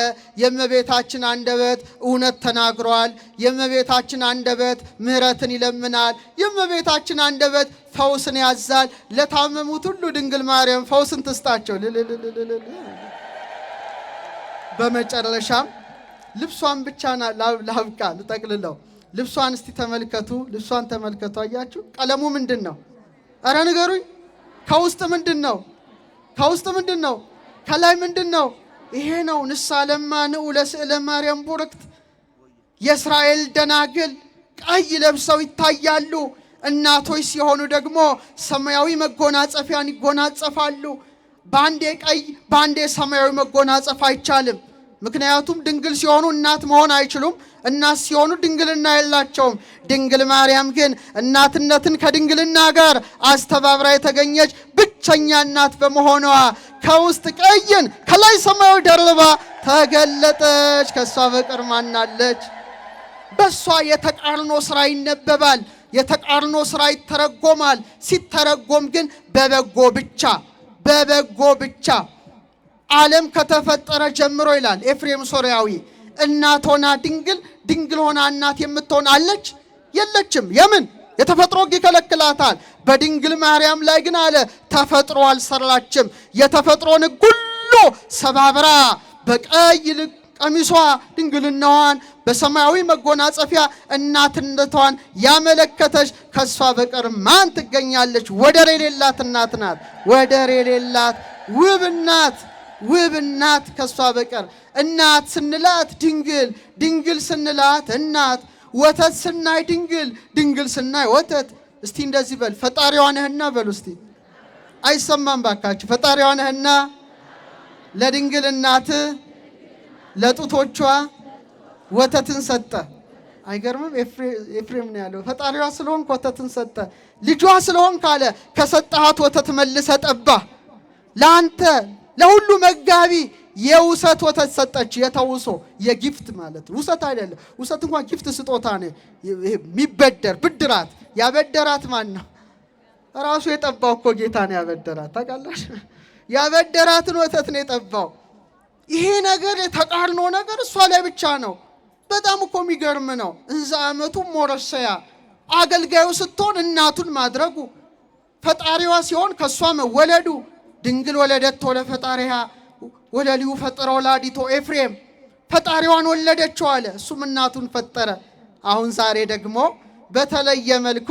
የመቤታችን አንደበት እውነት ተናግሯል። የመቤታችን አንደበት ምሕረትን ይለምናል። የመቤታችን አንደበት ፈውስን ያዛል። ለታመሙት ሁሉ ድንግል ማርያም ፈውስን ትስጣቸው። በመጨረሻም ልብሷን ብቻ ላብቃ ልጠቅልለው። ልብሷን እስቲ ተመልከቱ። ልብሷን ተመልከቱ። አያችሁ ቀለሙ ምንድን ነው? አረ ንገሩኝ። ከውስጥ ምንድን ነው? ከውስጥ ምንድን ነው? ከላይ ምንድን ነው? ይሄ ነው። ንሳለማ ንዑ ለስዕለ ማርያም ቡርክት። የእስራኤል ደናግል ቀይ ለብሰው ይታያሉ። እናቶች ሲሆኑ ደግሞ ሰማያዊ መጎናጸፊያን ይጎናጸፋሉ። በአንዴ ቀይ በአንዴ ሰማያዊ መጎናጸፍ አይቻልም። ምክንያቱም ድንግል ሲሆኑ እናት መሆን አይችሉም። እናት ሲሆኑ ድንግልና የላቸውም። ድንግል ማርያም ግን እናትነትን ከድንግልና ጋር አስተባብራ የተገኘች ብቸኛ እናት በመሆኗ ከውስጥ ቀይን ከላይ ሰማያዊ ደርባ ተገለጠች። ከሷ በቀር ማናለች? በሷ የተቃርኖ ስራ ይነበባል። የተቃርኖ ስራ ይተረጎማል። ሲተረጎም ግን በበጎ ብቻ በበጎ ብቻ። ዓለም ከተፈጠረ ጀምሮ ይላል ኤፍሬም ሶርያዊ፣ እናት ሆና ድንግል ሆና እናት የምትሆን አለች? የለችም። የምን የተፈጥሮ ሕግ ይከለክላታል። በድንግል ማርያም ላይ ግን አለ ተፈጥሮ አልሰራችም። የተፈጥሮን ሕግ ሁሉ ሰባብራ በቀይ ቀሚሷ ድንግልናዋን በሰማያዊ መጎናጸፊያ እናትነቷን ያመለከተች ከሷ በቀር ማን ትገኛለች? ወደር የሌላት እናት ናት። ወደር የሌላት ውብ እናት፣ ውብ እናት ከሷ በቀር። እናት ስንላት ድንግል፣ ድንግል ስንላት እናት፣ ወተት ስናይ ድንግል፣ ድንግል ስናይ ወተት። እስቲ እንደዚህ በል ፈጣሪዋ ነህና በሉ እስቲ። አይሰማም ባካችሁ። ፈጣሪዋ ነህና ለድንግል እናት ለጡቶቿ ወተትን ሰጠ። አይገርምም? ኤፍሬም ነው ያለው። ፈጣሪዋ ስለሆንክ ወተትን ሰጠ። ልጇ ስለሆንክ አለ ከሰጠሃት ወተት መልሰ ጠባ። ለአንተ ለሁሉ መጋቢ የውሰት ወተት ሰጠች። የተውሶ የጊፍት ማለት ውሰት አይደለም። ውሰት እንኳን ጊፍት ስጦታ ነው የሚበደር ብድራት። ያበደራት ማን ነው? ራሱ የጠባው እኮ ጌታ ነው ያበደራት። ታውቃላችሁ? ያበደራትን ወተት ነው የጠባው። ይሄ ነገር የተቃርኖ ነገር እሷ ላይ ብቻ ነው። በጣም እኮ የሚገርም ነው። እንዛ አመቱ ሞረሰያ አገልጋዩ ስትሆን እናቱን ማድረጉ፣ ፈጣሪዋ ሲሆን ከሷ መወለዱ። ድንግል ወለደቶ ለፈጣሪሃ ወለሊሁ ፈጠረ ወላዲቶ ኤፍሬም። ፈጣሪዋን ወለደችው አለ፣ እሱም እናቱን ፈጠረ። አሁን ዛሬ ደግሞ በተለየ መልኩ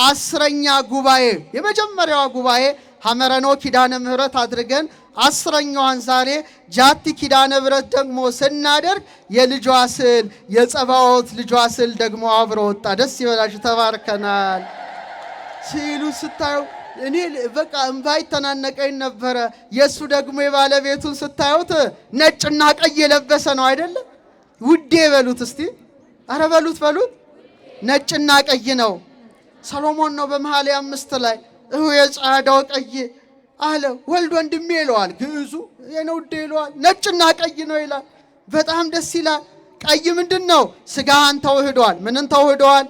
10ኛ ጉባኤ የመጀመሪያዋ ጉባኤ ሐመረኖ ኪዳነ ምህረት አድርገን 10ኛዋን ዛሬ ጃቲ ኪዳነ ምህረት ደግሞ ስናደርግ የልጇ ስዕል የጸባዖት ልጇ ስዕል ደግሞ አብሮ ወጣ። ደስ ይበላችሁ፣ ተባርከናል። ስዕሉ ስታዩ እኔ በቃ እንባይ ተናነቀኝ ነበረ። የሱ ደግሞ የባለቤቱን ስታዩት ነጭና ቀይ የለበሰ ነው አይደለም? ውዴ በሉት እስቲ፣ አረ በሉት ነጭና ቀይ ነው። ሰሎሞን ነው በመኃልየ 5 ላይ የጻዳው ቀይ አለ ወልድ ወንድሜ ይለዋል። ግዕዙ የነው ውዴ ይለዋል። ነጭና ቀይ ነው ይላል። በጣም ደስ ይላል። ቀይ ምንድን ነው? ስጋህን ተውህዷል። ምንን ተውህዷል?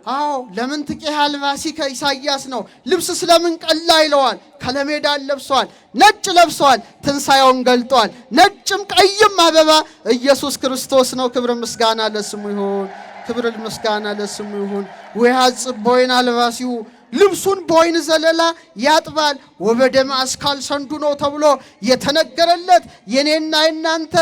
አዎ ለምን ትቄህ አልባሲ ከኢሳይያስ ነው። ልብስ ስለምን ቀላ ይለዋል። ከለሜዳን ለብሷል፣ ነጭ ለብሷል፣ ትንሣኤውን ገልጧል። ነጭም ቀይም አበባ ኢየሱስ ክርስቶስ ነው። ክብር ምስጋና ለስሙ ይሁን። ክብር ምስጋና ለስሙ ይሁን። ወያጽብ ቦይን አልባሲው ልብሱን በወይን ዘለላ ያጥባል። ወበደም አስካል ሰንዱ ነው ተብሎ የተነገረለት የኔና የናንተ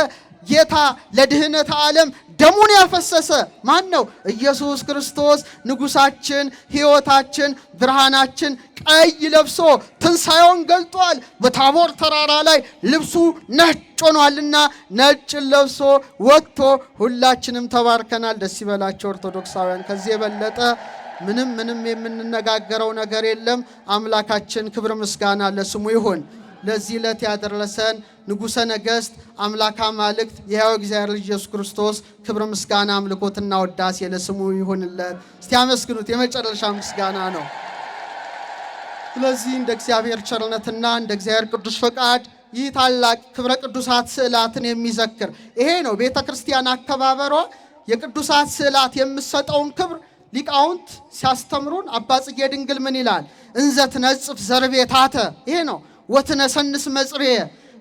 ጌታ ለድህነት ዓለም ደሙን ያፈሰሰ ማን ነው? ኢየሱስ ክርስቶስ ንጉሳችን፣ ሕይወታችን፣ ብርሃናችን ቀይ ለብሶ ትንሣኤውን ገልጧል። በታቦር ተራራ ላይ ልብሱ ነጭ ሆኗልና ነጭ ለብሶ ወጥቶ ሁላችንም ተባርከናል። ደስ ይበላቸው ኦርቶዶክሳውያን። ከዚህ የበለጠ ምንም የምንነጋገረው ነገር የለም። አምላካችን ክብር ምስጋና ለስሙ ይሁን። ለዚህ ዕለት ያደረሰን ንጉሠ ነገሥት አምላካ ማልክት የሕያው እግዚአብሔር ልጅ ኢየሱስ ክርስቶስ ክብር ምስጋና አምልኮትና ወዳሴ ለስሙ ይሁንለት። እስቲ አመስግኑት። የመጨረሻ ምስጋና ነው። ስለዚህ እንደ እግዚአብሔር ቸርነትና እንደ እግዚአብሔር ቅዱስ ፈቃድ ይህ ታላቅ ክብረ ቅዱሳት ስዕላትን የሚዘክር ይሄ ነው ቤተ ክርስቲያን አከባበሯ። የቅዱሳት ስዕላት የምሰጠውን ክብር ሊቃውንት ሲያስተምሩን አባ ጽጌ ድንግል ምን ይላል? እንዘ ትነጽፍ ዘርቤታተ ይሄ ነው ወትነሰንስ መጽርየ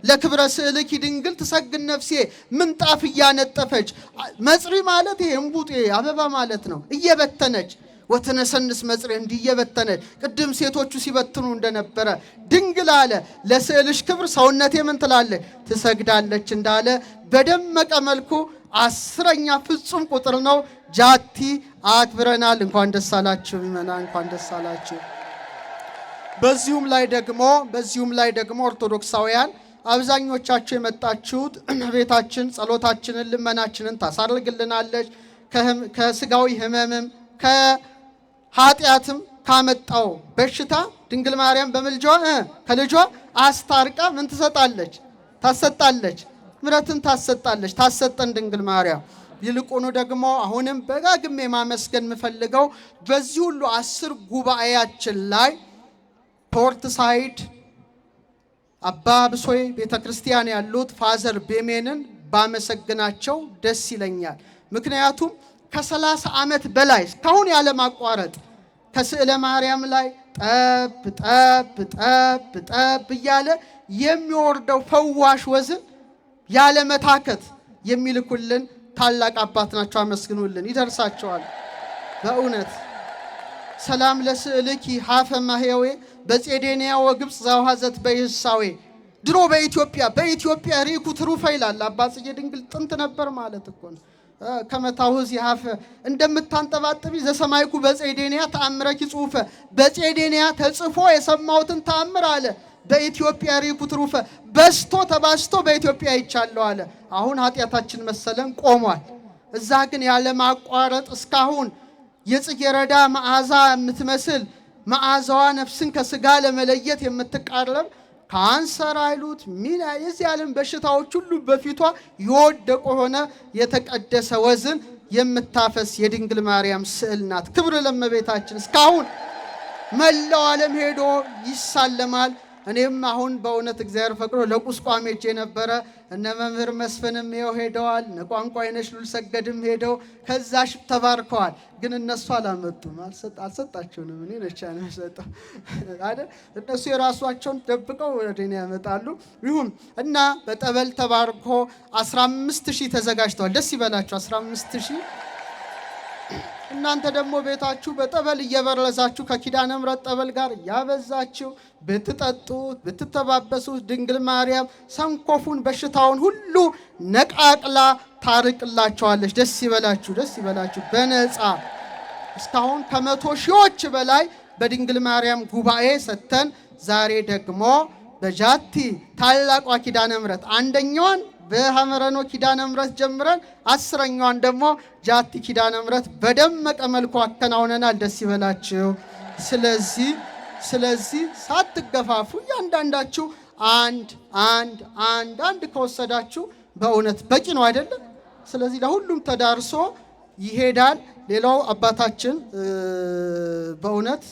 ለክብረ ስዕልኪ ድንግል ትሰግድ ነፍሴ ምንጣፍ እያነጠፈች። መጽሪ ማለት ይሄ እምቡጤ አበባ ማለት ነው። እየበተነች ወትነሰንስ መጽርየ እንዲህ እየበተነች ቅድም ሴቶቹ ሲበትኑ እንደነበረ ድንግል አለ ለስዕልሽ ክብር ሰውነቴ ምን ትላለች? ትሰግዳለች እንዳለ በደመቀ መልኩ 10ኛ ፍጹም ቁጥር ነው ጃቲ አክብረናል። እንኳን ደስ አላችሁ ምእመናን፣ እንኳን ደስ አላችሁ። በዚሁም ላይ ደግሞ ኦርቶዶክሳውያን አብዛኞቻችሁ የመጣችሁት ቤታችን ጸሎታችንን ልመናችንን ታሳርግልናለች። ከስጋዊ ህመምም ከኃጢአትም ካመጣው በሽታ ድንግል ማርያም በምልጃዋ ከልጇ አስታርቃ ምን ትሰጣለች? ታሰጣለች። ምሕረትን ታሰጣለች። ታሰጠን ድንግል ማርያም። ይልቁኑ ደግሞ አሁንም በጋግሜ ማመስገን የምፈልገው በዚህ ሁሉ 10 ጉባኤያችን ላይ ፖርት ሳይድ አባ ብሶይ ቤተክርስቲያን ያሉት ፋዘር ቤሜንን ባመሰግናቸው ደስ ይለኛል። ምክንያቱም ከ30 ዓመት በላይ እስካሁን ያለ ማቋረጥ ከስዕለ ማርያም ላይ ጠብ ጠብ ጠብ ጠብ እያለ የሚወርደው ፈዋሽ ወዝን ያለ መታከት የሚልኩልን ታላቅ አባት ናቸው። አመስግኑልን፣ ይደርሳቸዋል በእውነት። ሰላም ለስዕልኪ ሀፈ ማህያዌ በጼዴንያ ወግብፅ ዘውሃዘት በይሳዌ። ድሮ በኢትዮጵያ ሪኩ ትሩፈ ይላል አባ ጽጌ ድንግል። ጥንት ነበር ማለት እኮ ነው። ከመታውዝ ያፈ እንደምታንጠባጥቢ ዘሰማይኩ በጼዴንያ ተአምረኪ ጽሁፈ። በጼዴንያ ተጽፎ የሰማሁትን ተአምር አለ በኢትዮጵያ ሪኩ ትሩፈ በስቶ ተባስቶ በኢትዮጵያ ይቻለው አለ። አሁን ኃጢአታችን መሰለን ቆሟል። እዛ ግን ያለ ማቋረጥ እስካሁን የጽጌረዳ መዓዛ የምትመስል መዓዛዋ ነፍስን ከስጋ ለመለየት የምትቃረብ ካንሰር አይሉት ሚና የዚህ ዓለም በሽታዎች ሁሉ በፊቷ የወደቁ ሆነ የተቀደሰ ወዝን የምታፈስ የድንግል ማርያም ስዕል ናት። ክብር ለእመቤታችን። እስካሁን መላው ዓለም ሄዶ ይሳለማል። እኔም አሁን በእውነት እግዚአብሔር ፈቅዶ ለቁስቋም ሄጄ ነበረ። እነ መምህር መስፍንም ይኸው ሄደዋል። እነ ቋንቋ አይነሽ ሉል ሰገድም ሄደው ከዛሽ ተባርከዋል። ግን እነሱ አላመጡም፣ አልሰጣቸውንም። እኔ ነቻ ነው ሰጠው አይደል? እነሱ የራሷቸውን ደብቀው ወደ እኔ ያመጣሉ። ይሁን እና በጠበል ተባርኮ 15000 ተዘጋጅተዋል። ደስ ይበላችሁ 15000። እናንተ ደግሞ ቤታችሁ በጠበል እየበረዛችሁ ከኪዳነ ምሕረት ጠበል ጋር ያበዛችሁ ብትጠጡት ብትተባበሱት ድንግል ማርያም ሰንኮፉን በሽታውን ሁሉ ነቃቅላ ታርቅላችኋለች። ደስ ይበላችሁ፣ ደስ ይበላችሁ። በነፃ እስካሁን ከ100 ሺዎች በላይ በድንግል ማርያም ጉባኤ ሰጥተን ዛሬ ደግሞ በጃቲ ታላቋ ኪዳነ ምሕረት አንደኛዋን በሐመረኖ ኪዳነ ምሕረት ጀምረን 10ኛዋን ደግሞ ጃቲ ኪዳነ ምሕረት በደመቀ መልኩ አከናውነናል። ደስ ይበላችሁ። ስለዚህ ሳትገፋፉ እያንዳንዳችሁ አንድ ከወሰዳችሁ በእውነት በቂ ነው አይደለም? ስለዚህ ለሁሉም ተዳርሶ ይሄዳል። ሌላው አባታችን በእውነት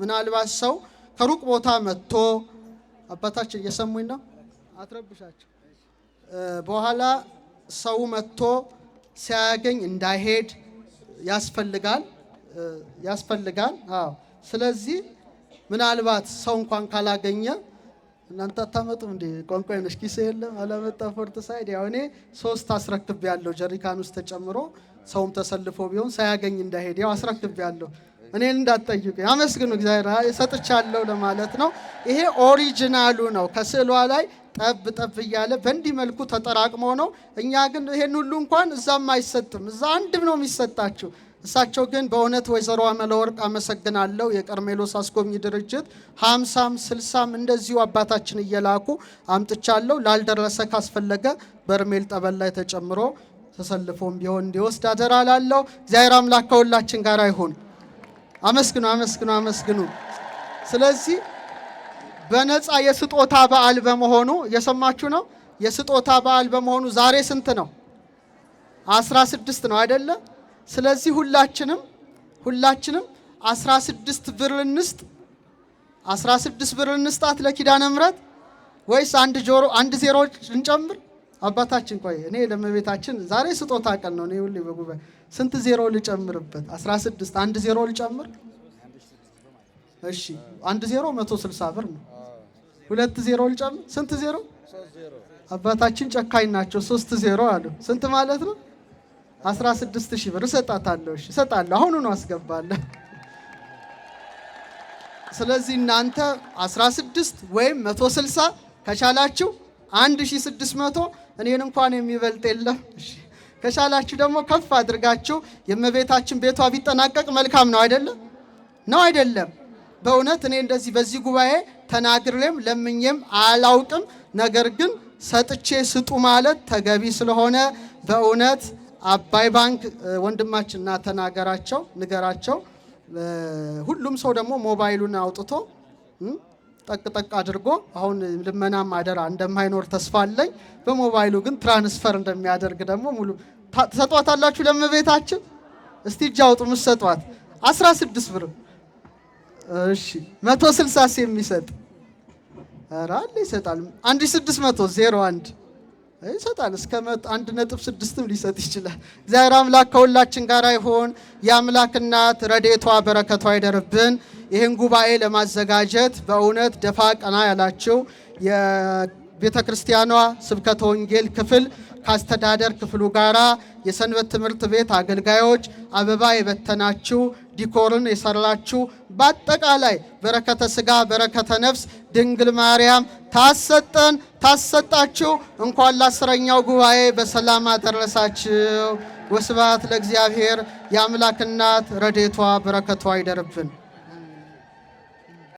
ምናልባት ሰው ከሩቅ ቦታ መጥቶ አባታችን እየሰሙኝ ነው፣ አትረብሻቸው። በኋላ ሰው መጥቶ ሲያገኝ እንዳይሄድ ያስፈልጋል። አዎ። ስለዚህ ምናልባት ሰው እንኳን ካላገኘ እናንተ አታመጡም እንዴ? ቋንቋ አይነሽ ኪስ የለም አላመጣ ፎርት ሳይድ ያው እኔ 3 አስረክብ ያለው ጀሪካን ውስጥ ተጨምሮ ሰውም ተሰልፎ ቢሆን ሳያገኝ እንዳይሄድ ያው አስረክብ ያለው። እኔን እንዳትጠይቁ፣ አመስግኑ እግዚአብሔር ሰጥቻለሁ ለማለት ነው። ይሄ ኦሪጂናሉ ነው። ከስዕሏ ላይ ጠብ እያለ በእንዲህ መልኩ ተጠራቅሞ ነው። እኛ ግን ይሄን ሁሉ እንኳን እዛም አይሰጥም፣ እዛ አንድም ነው የሚሰጣችሁ። እሳቸው ግን በእውነት ወይዘሮ አመለወርቅ አመሰግናለሁ። የቀርሜሎስ አስጎብኚ ድርጅት 50ም 60ም እንደዚሁ አባታችን እየላኩ አምጥቻለሁ። ላልደረሰ ካስፈለገ በርሜል ጠበል ላይ ተጨምሮ ተሰልፎም ቢሆን እንዲወስድ አደራ ላለው። እግዚአብሔር አምላክ ከሁላችን ጋር ይሁን። አመስግኑ። ስለዚህ በነፃ የስጦታ በዓል በመሆኑ እየሰማችሁ ነው። የስጦታ በዓል በመሆኑ ዛሬ ስንት ነው? 16 ነው አይደለ? ስለዚህ ሁላችንም 16 ብር እንስጥ። 16 ብር እንስጣት ለኪዳነ ምሕረት። ወይስ አንድ ዜሮ እንጨምር? አባታችን ቆይ እኔ ለእመቤታችን ዛሬ ስጦታ ቀን ነው። እኔ ሁሌ በጉባኤ ስንት ዜሮ ልጨምርበት? 16 አንድ ዜሮ ልጨምር? እሺ አንድ ዜሮ 160 ብር ነው። ሁለት ዜሮ ልጨምር? ስንት ዜሮ? አባታችን ጨካኝ ናቸው። 3 ዜሮ አሉ። ስንት ማለት ነው? 16,000 ብር እሰጣታለሁ። እሺ እሰጣለሁ። አሁኑ ነው አስገባለሁ። ስለዚህ እናንተ 16 ወይም 160 ከቻላችሁ 1600 እኔን እንኳን የሚበልጥ የለም። እሺ ከቻላችሁ ደግሞ ከፍ አድርጋችሁ የእመቤታችን ቤቷ ቢጠናቀቅ መልካም ነው አይደለም? ነው አይደለም? በእውነት እኔ እንደዚህ በዚህ ጉባኤ ተናግሬም ለምኜም አላውቅም። ነገር ግን ሰጥቼ ስጡ ማለት ተገቢ ስለሆነ በእውነት አባይ ባንክ ወንድማችንና ተናገራቸው ንገራቸው። ሁሉም ሰው ደግሞ ሞባይሉን አውጥቶ ጠቅ አድርጎ አሁን ልመናም አደራ እንደማይኖር ተስፋ አለኝ። በሞባይሉ ግን ትራንስፈር እንደሚያደርግ ደግሞ ሙሉ ተሰጧታላችሁ ለእመቤታችን። እስቲ እጅ አውጡ ምሰጧት 16 ብር። እሺ 160 የሚሰጥ ኧረ አለ ይሰጣል። 1601 ይሰጣል። እስከ 1.6 ሊሰጥ ይችላል። እግዚአብሔር አምላክ ከሁላችን ጋር ይሁን። የአምላክ እናት ረድኤቷ በረከቷ ይደርብን። ይህን ጉባኤ ለማዘጋጀት በእውነት ደፋ ቀና ያላችሁ የቤተ ክርስቲያኗ ስብከተ ወንጌል ክፍል ከአስተዳደር ክፍሉ ጋራ የሰንበት ትምህርት ቤት አገልጋዮች፣ አበባ የበተናችሁ፣ ዲኮርን የሰራችሁ፣ በአጠቃላይ በረከተ ሥጋ በረከተ ነፍስ ድንግል ማርያም ታሰጠን ታሰጣችሁ። እንኳን ለ10ኛው ጉባኤ በሰላም አደረሳችሁ። ወስብሐት ለእግዚአብሔር። የአምላክ እናት ረድኤቷ በረከቷ ይደርብን።